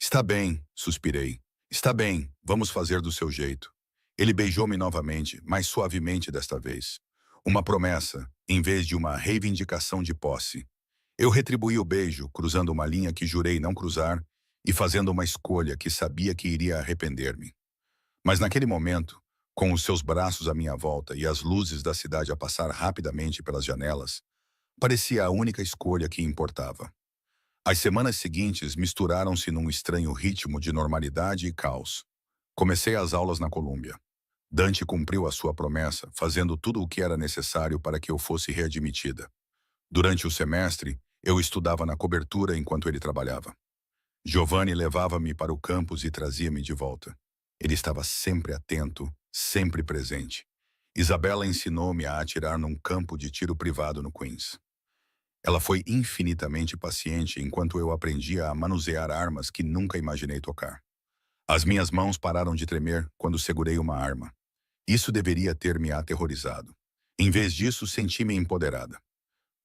Está bem, suspirei. Está bem, vamos fazer do seu jeito. Ele beijou-me novamente, mais suavemente desta vez. Uma promessa, em vez de uma reivindicação de posse. Eu retribuí o beijo, cruzando uma linha que jurei não cruzar e fazendo uma escolha que sabia que iria arrepender-me. Mas naquele momento, com os seus braços à minha volta e as luzes da cidade a passar rapidamente pelas janelas, parecia a única escolha que importava. As semanas seguintes misturaram-se num estranho ritmo de normalidade e caos. Comecei as aulas na Colômbia. Dante cumpriu a sua promessa, fazendo tudo o que era necessário para que eu fosse readmitida. Durante o semestre, eu estudava na cobertura enquanto ele trabalhava. Giovanni levava-me para o campus e trazia-me de volta. Ele estava sempre atento, sempre presente. Isabela ensinou-me a atirar num campo de tiro privado no Queens. Ela foi infinitamente paciente enquanto eu aprendia a manusear armas que nunca imaginei tocar. As minhas mãos pararam de tremer quando segurei uma arma. Isso deveria ter me aterrorizado. Em vez disso, senti-me empoderada.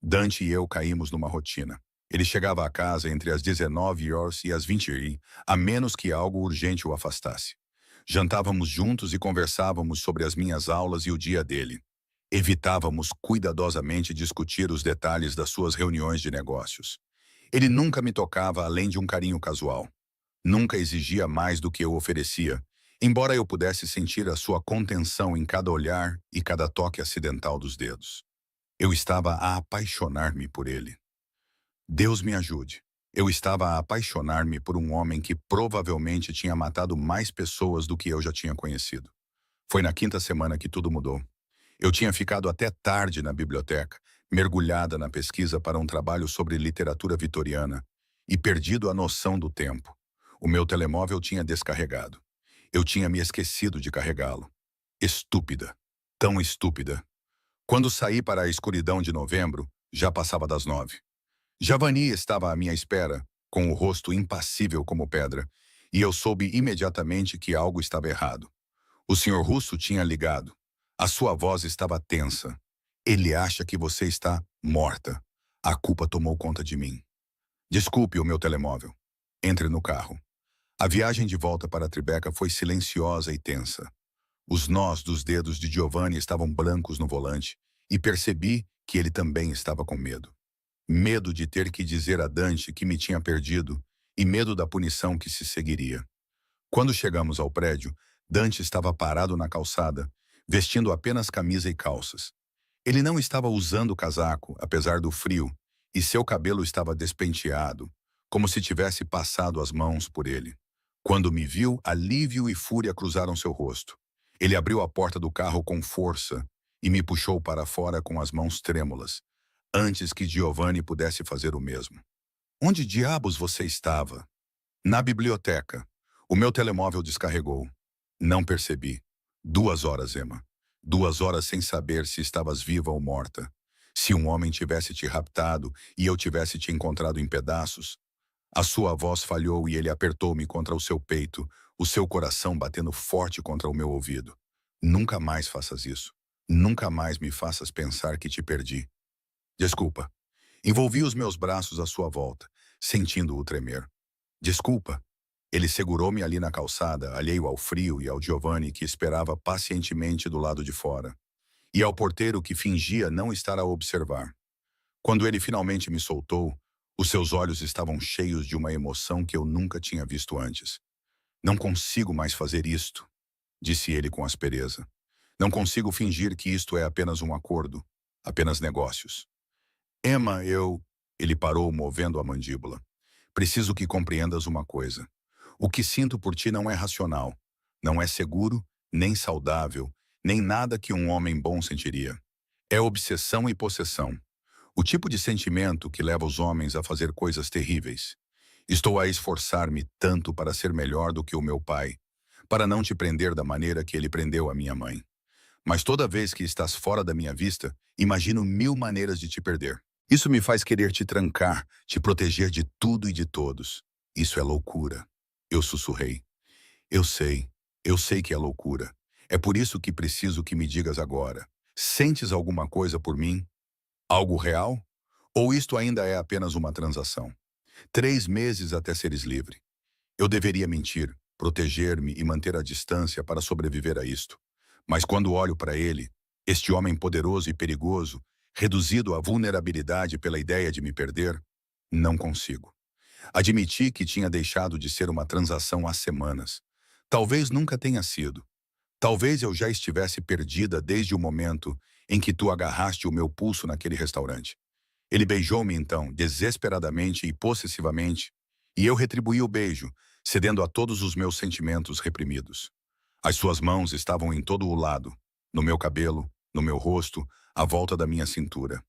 Dante e eu caímos numa rotina. Ele chegava a casa entre as 19 horas e as 20 a menos que algo urgente o afastasse. Jantávamos juntos e conversávamos sobre as minhas aulas e o dia dele. Evitávamos cuidadosamente discutir os detalhes das suas reuniões de negócios. Ele nunca me tocava além de um carinho casual. Nunca exigia mais do que eu oferecia, embora eu pudesse sentir a sua contenção em cada olhar e cada toque acidental dos dedos. Eu estava a apaixonar-me por ele. Deus me ajude. Eu estava a apaixonar-me por um homem que provavelmente tinha matado mais pessoas do que eu já tinha conhecido. Foi na 5ª semana que tudo mudou. Eu tinha ficado até tarde na biblioteca, mergulhada na pesquisa para um trabalho sobre literatura vitoriana, e perdido a noção do tempo. O meu telemóvel tinha descarregado. Eu tinha me esquecido de carregá-lo. Estúpida. Tão estúpida. Quando saí para a escuridão de novembro, já passava das 9. Giovanni estava à minha espera, com o rosto impassível como pedra, e eu soube imediatamente que algo estava errado. O senhor Russo tinha ligado. A sua voz estava tensa. Ele acha que você está morta. A culpa tomou conta de mim. Desculpe o meu telemóvel. Entre no carro. A viagem de volta para Tribeca foi silenciosa e tensa. Os nós dos dedos de Giovanni estavam brancos no volante e percebi que ele também estava com medo. Medo de ter que dizer a Dante que me tinha perdido e medo da punição que se seguiria. Quando chegamos ao prédio, Dante estava parado na calçada, vestindo apenas camisa e calças. Ele não estava usando casaco, apesar do frio, e seu cabelo estava despenteado, como se tivesse passado as mãos por ele. Quando me viu, alívio e fúria cruzaram seu rosto. Ele abriu a porta do carro com força e me puxou para fora com as mãos trêmulas, antes que Giovanni pudesse fazer o mesmo. Onde diabos você estava? Na biblioteca. O meu telemóvel descarregou. Não percebi. 2 horas, Emma. 2 horas sem saber se estavas viva ou morta. Se um homem tivesse te raptado e eu tivesse te encontrado em pedaços. A sua voz falhou e ele apertou-me contra o seu peito, o seu coração batendo forte contra o meu ouvido. Nunca mais faças isso. Nunca mais me faças pensar que te perdi. Desculpa. Envolvi os meus braços à sua volta, sentindo-o tremer. Desculpa. Ele segurou-me ali na calçada, alheio ao frio e ao Giovanni que esperava pacientemente do lado de fora, e ao porteiro que fingia não estar a observar. Quando ele finalmente me soltou, os seus olhos estavam cheios de uma emoção que eu nunca tinha visto antes. Não consigo mais fazer isto, disse ele com aspereza. Não consigo fingir que isto é apenas um acordo, apenas negócios. Emma, eu... Ele parou, movendo a mandíbula. Preciso que compreendas uma coisa. O que sinto por ti não é racional. Não é seguro, nem saudável, nem nada que um homem bom sentiria. É obsessão e possessão. O tipo de sentimento que leva os homens a fazer coisas terríveis. Estou a esforçar-me tanto para ser melhor do que o meu pai, para não te prender da maneira que ele prendeu a minha mãe. Mas toda vez que estás fora da minha vista, imagino 1000 maneiras de te perder. Isso me faz querer te trancar, te proteger de tudo e de todos. Isso é loucura. Eu sussurrei. Eu sei que é loucura. É por isso que preciso que me digas agora. Sentes alguma coisa por mim? Algo real? Ou isto ainda é apenas uma transação? 3 meses até seres livre. Eu deveria mentir, proteger-me e manter a distância para sobreviver a isto. Mas quando olho para ele, este homem poderoso e perigoso, reduzido à vulnerabilidade pela ideia de me perder, não consigo. Admiti que tinha deixado de ser uma transação há semanas. Talvez nunca tenha sido. Talvez eu já estivesse perdida desde o momento em que tu agarraste o meu pulso naquele restaurante. Ele beijou-me então, desesperadamente e possessivamente, e eu retribuí o beijo, cedendo a todos os meus sentimentos reprimidos. As suas mãos estavam em todo o lado, no meu cabelo, no meu rosto, à volta da minha cintura.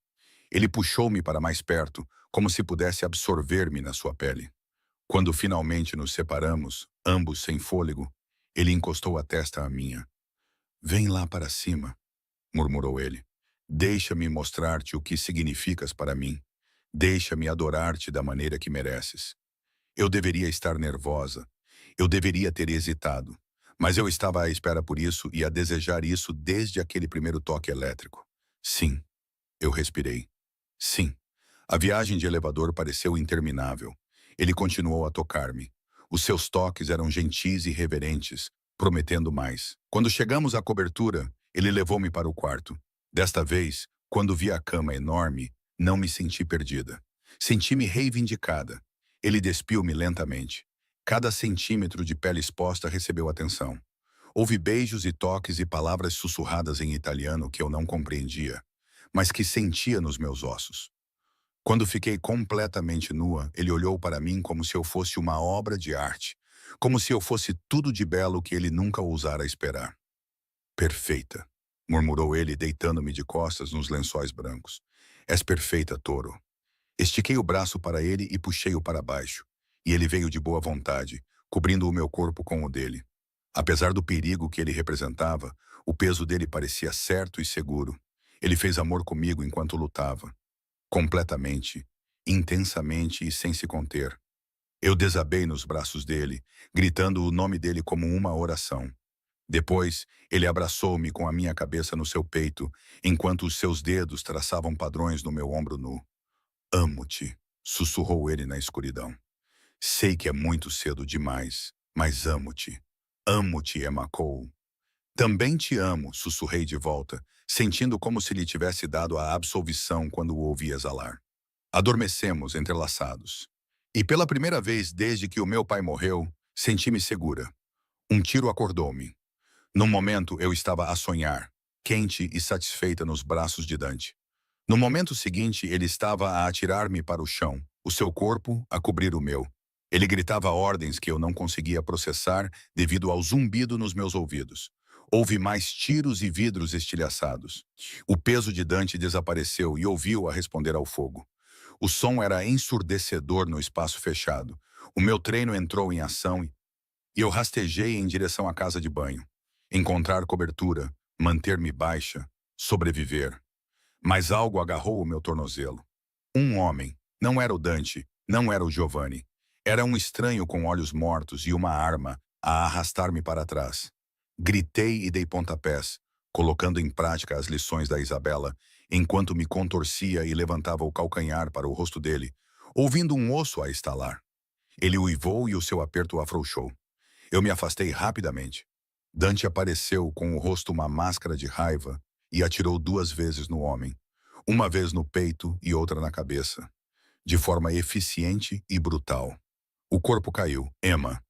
Ele puxou-me para mais perto, como se pudesse absorver-me na sua pele. Quando finalmente nos separamos, ambos sem fôlego, ele encostou a testa à minha. Vem lá para cima, murmurou ele. Deixa-me mostrar-te o que significas para mim. Deixa-me adorar-te da maneira que mereces. Eu deveria estar nervosa. Eu deveria ter hesitado. Mas eu estava à espera por isso e a desejar isso desde aquele primeiro toque elétrico. Sim, eu respirei. Sim. A viagem de elevador pareceu interminável. Ele continuou a tocar-me. Os seus toques eram gentis e reverentes, prometendo mais. Quando chegamos à cobertura, ele levou-me para o quarto. Desta vez, quando vi a cama enorme, não me senti perdida. Senti-me reivindicada. Ele despiu-me lentamente. Cada centímetro de pele exposta recebeu atenção. Houve beijos e toques e palavras sussurradas em italiano que eu não compreendia, mas que sentia nos meus ossos. Quando fiquei completamente nua, ele olhou para mim como se eu fosse uma obra de arte, como se eu fosse tudo de belo que ele nunca ousara esperar. Perfeita, murmurou ele, deitando-me de costas nos lençóis brancos. És perfeita, touro. Estiquei o braço para ele e puxei-o para baixo, e ele veio de boa vontade, cobrindo o meu corpo com o dele. Apesar do perigo que ele representava, o peso dele parecia certo e seguro. Ele fez amor comigo enquanto lutava. Completamente, intensamente e sem se conter. Eu desabei nos braços dele, gritando o nome dele como uma oração. Depois, ele abraçou-me com a minha cabeça no seu peito, enquanto os seus dedos traçavam padrões no meu ombro nu. Amo-te, sussurrou ele na escuridão. Sei que é muito cedo demais, mas amo-te. Amo-te, Emma Cole. Também te amo, sussurrei de volta, sentindo como se lhe tivesse dado a absolvição quando o ouvi exalar. Adormecemos entrelaçados. E pela primeira vez desde que o meu pai morreu, senti-me segura. Um tiro acordou-me. Num momento eu estava a sonhar, quente e satisfeita nos braços de Dante. No momento seguinte ele estava a atirar-me para o chão, o seu corpo a cobrir o meu. Ele gritava ordens que eu não conseguia processar devido ao zumbido nos meus ouvidos. Houve mais tiros e vidros estilhaçados. O peso de Dante desapareceu e ouviu a responder ao fogo. O som era ensurdecedor no espaço fechado. O meu treino entrou em ação e eu rastejei em direção à casa de banho. Encontrar cobertura, manter-me baixa, sobreviver. Mas algo agarrou o meu tornozelo. Um homem. Não era o Dante, não era o Giovanni. Era um estranho com olhos mortos e uma arma a arrastar-me para trás. Gritei e dei pontapés, colocando em prática as lições da Isabela, enquanto me contorcia e levantava o calcanhar para o rosto dele, ouvindo um osso a estalar. Ele uivou e o seu aperto afrouxou. Eu me afastei rapidamente. Dante apareceu com o rosto uma máscara de raiva e atirou 2 vezes no homem, uma vez no peito e outra na cabeça, de forma eficiente e brutal. O corpo caiu. Emma.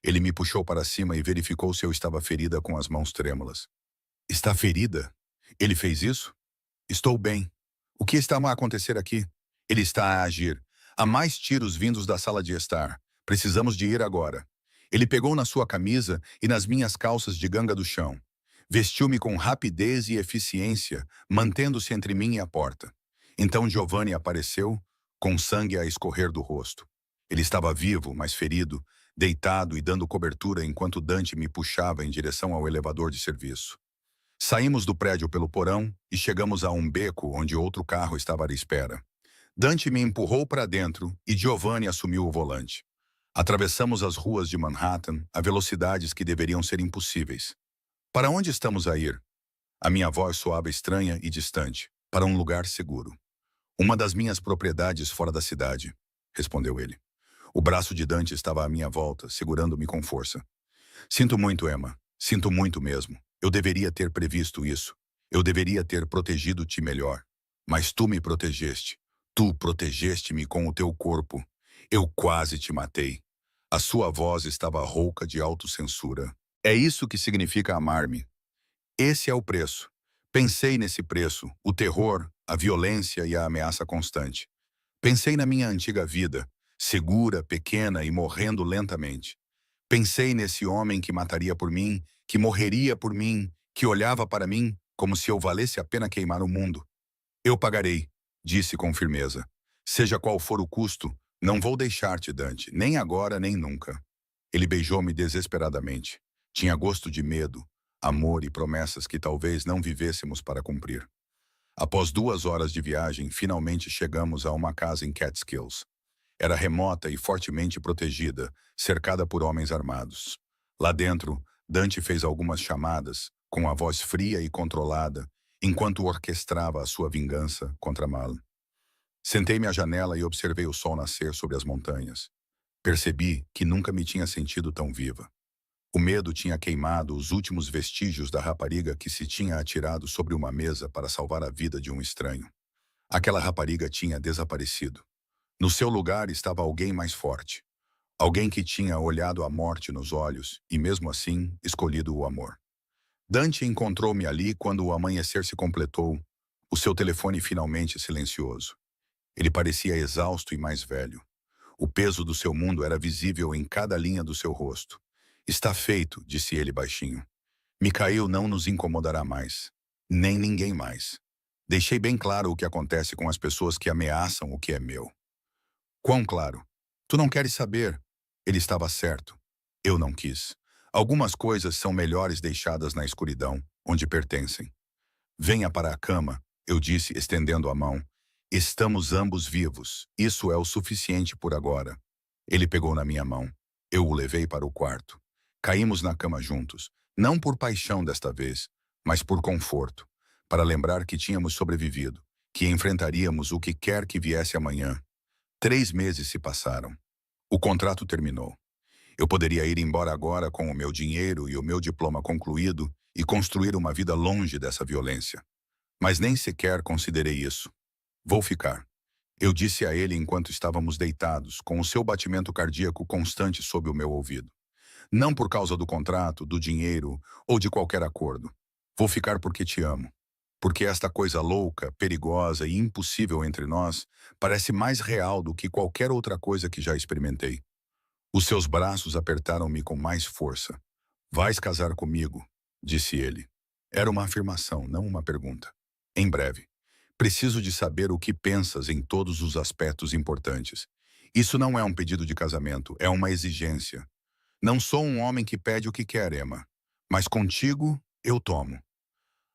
Ele me puxou para cima e verificou se eu estava ferida com as mãos trêmulas. Está ferida? Ele fez isso? Estou bem. O que está a acontecer aqui? Ele está a agir. Há mais tiros vindos da sala de estar. Precisamos de ir agora. Ele pegou na sua camisa e nas minhas calças de ganga do chão. Vestiu-me com rapidez e eficiência, mantendo-se entre mim e a porta. Então Giovanni apareceu, com sangue a escorrer do rosto. Ele estava vivo, mas ferido, deitado e dando cobertura enquanto Dante me puxava em direção ao elevador de serviço. Saímos do prédio pelo porão e chegamos a um beco onde outro carro estava à espera. Dante me empurrou para dentro e Giovanni assumiu o volante. Atravessamos as ruas de Manhattan a velocidades que deveriam ser impossíveis. Para onde estamos a ir? A minha voz soava estranha e distante. Para um lugar seguro. Uma das minhas propriedades fora da cidade, respondeu ele. O braço de Dante estava à minha volta, segurando-me com força. Sinto muito, Emma. Sinto muito mesmo. Eu deveria ter previsto isso. Eu deveria ter protegido-te melhor. Mas tu me protegeste. Tu protegeste-me com o teu corpo. Eu quase te matei. A sua voz estava rouca de autocensura. É isso que significa amar-me. Esse é o preço. Pensei nesse preço, o terror, a violência e a ameaça constante. Pensei na minha antiga vida, segura, pequena e morrendo lentamente. Pensei nesse homem que mataria por mim, que morreria por mim, que olhava para mim como se eu valesse a pena queimar o mundo. Eu pagarei, disse com firmeza. Seja qual for o custo, não vou deixar-te, Dante, nem agora nem nunca. Ele beijou-me desesperadamente. Tinha gosto de medo, amor e promessas que talvez não vivêssemos para cumprir. Após 2 horas de viagem, finalmente chegamos a uma casa em Catskills. Era remota e fortemente protegida, cercada por homens armados. Lá dentro, Dante fez algumas chamadas, com a voz fria e controlada, enquanto orquestrava a sua vingança contra Mal. Sentei-me à janela e observei o sol nascer sobre as montanhas. Percebi que nunca me tinha sentido tão viva. O medo tinha queimado os últimos vestígios da rapariga que se tinha atirado sobre uma mesa para salvar a vida de um estranho. Aquela rapariga tinha desaparecido. No seu lugar estava alguém mais forte. Alguém que tinha olhado a morte nos olhos e, mesmo assim, escolhido o amor. Dante encontrou-me ali quando o amanhecer se completou, o seu telefone finalmente silencioso. Ele parecia exausto e mais velho. O peso do seu mundo era visível em cada linha do seu rosto. Está feito, disse ele baixinho. Mikhail não nos incomodará mais. Nem ninguém mais. Deixei bem claro o que acontece com as pessoas que ameaçam o que é meu. Quão claro? Tu não queres saber. Ele estava certo. Eu não quis. Algumas coisas são melhores deixadas na escuridão, onde pertencem. Venha para a cama, eu disse, estendendo a mão. Estamos ambos vivos. Isso é o suficiente por agora. Ele pegou na minha mão. Eu o levei para o quarto. Caímos na cama juntos, Não por paixão desta vez, mas por conforto, para lembrar que tínhamos sobrevivido, que enfrentaríamos o que quer que viesse amanhã. 3 meses se passaram. O contrato terminou. Eu poderia ir embora agora com o meu dinheiro e o meu diploma concluído e construir uma vida longe dessa violência. Mas nem sequer considerei isso. Vou ficar. Eu disse a ele enquanto estávamos deitados, com o seu batimento cardíaco constante sob o meu ouvido. Não por causa do contrato, do dinheiro ou de qualquer acordo. Vou ficar porque te amo. Porque esta coisa louca, perigosa e impossível entre nós parece mais real do que qualquer outra coisa que já experimentei. Os seus braços apertaram-me com mais força. Vais casar comigo, disse ele. Era uma afirmação, não uma pergunta. Em breve. Preciso de saber o que pensas em todos os aspectos importantes. Isso não é um pedido de casamento, é uma exigência. Não sou um homem que pede o que quer, Emma. Mas contigo, eu tomo.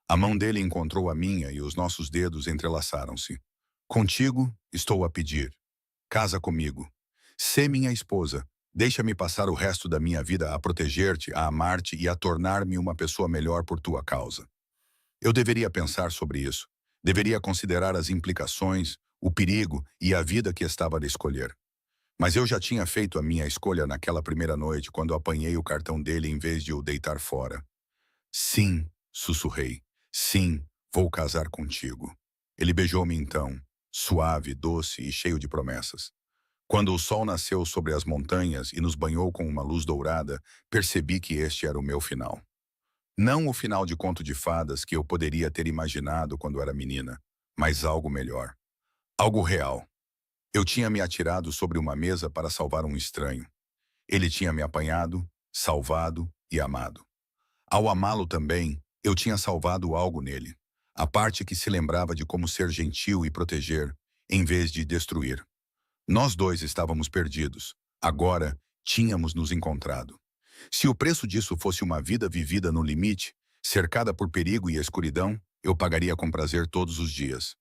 A mão dele encontrou a minha e os nossos dedos entrelaçaram-se. Contigo, estou a pedir. Casa comigo. Sê minha esposa. Deixa-me passar o resto da minha vida a proteger-te, a amar-te e a tornar-me uma pessoa melhor por tua causa. Eu deveria pensar sobre isso. Deveria considerar as implicações, o perigo e a vida que estava a escolher. Mas eu já tinha feito a minha escolha naquela primeira noite, quando apanhei o cartão dele em vez de o deitar fora. Sim, sussurrei. Sim, vou casar contigo. Ele beijou-me então, suave, doce e cheio de promessas. Quando o sol nasceu sobre as montanhas e nos banhou com uma luz dourada, percebi que este era o meu final. Não o final de conto de fadas que eu poderia ter imaginado quando era menina, mas algo melhor. Algo real. Eu tinha me atirado sobre uma mesa para salvar um estranho. Ele tinha me apanhado, salvado e amado. Ao amá-lo também, eu tinha salvado algo nele. A parte que se lembrava de como ser gentil e proteger, em vez de destruir. Nós dois estávamos perdidos. Agora, tínhamos nos encontrado. Se o preço disso fosse uma vida vivida no limite, cercada por perigo e escuridão, eu pagaria com prazer todos os dias.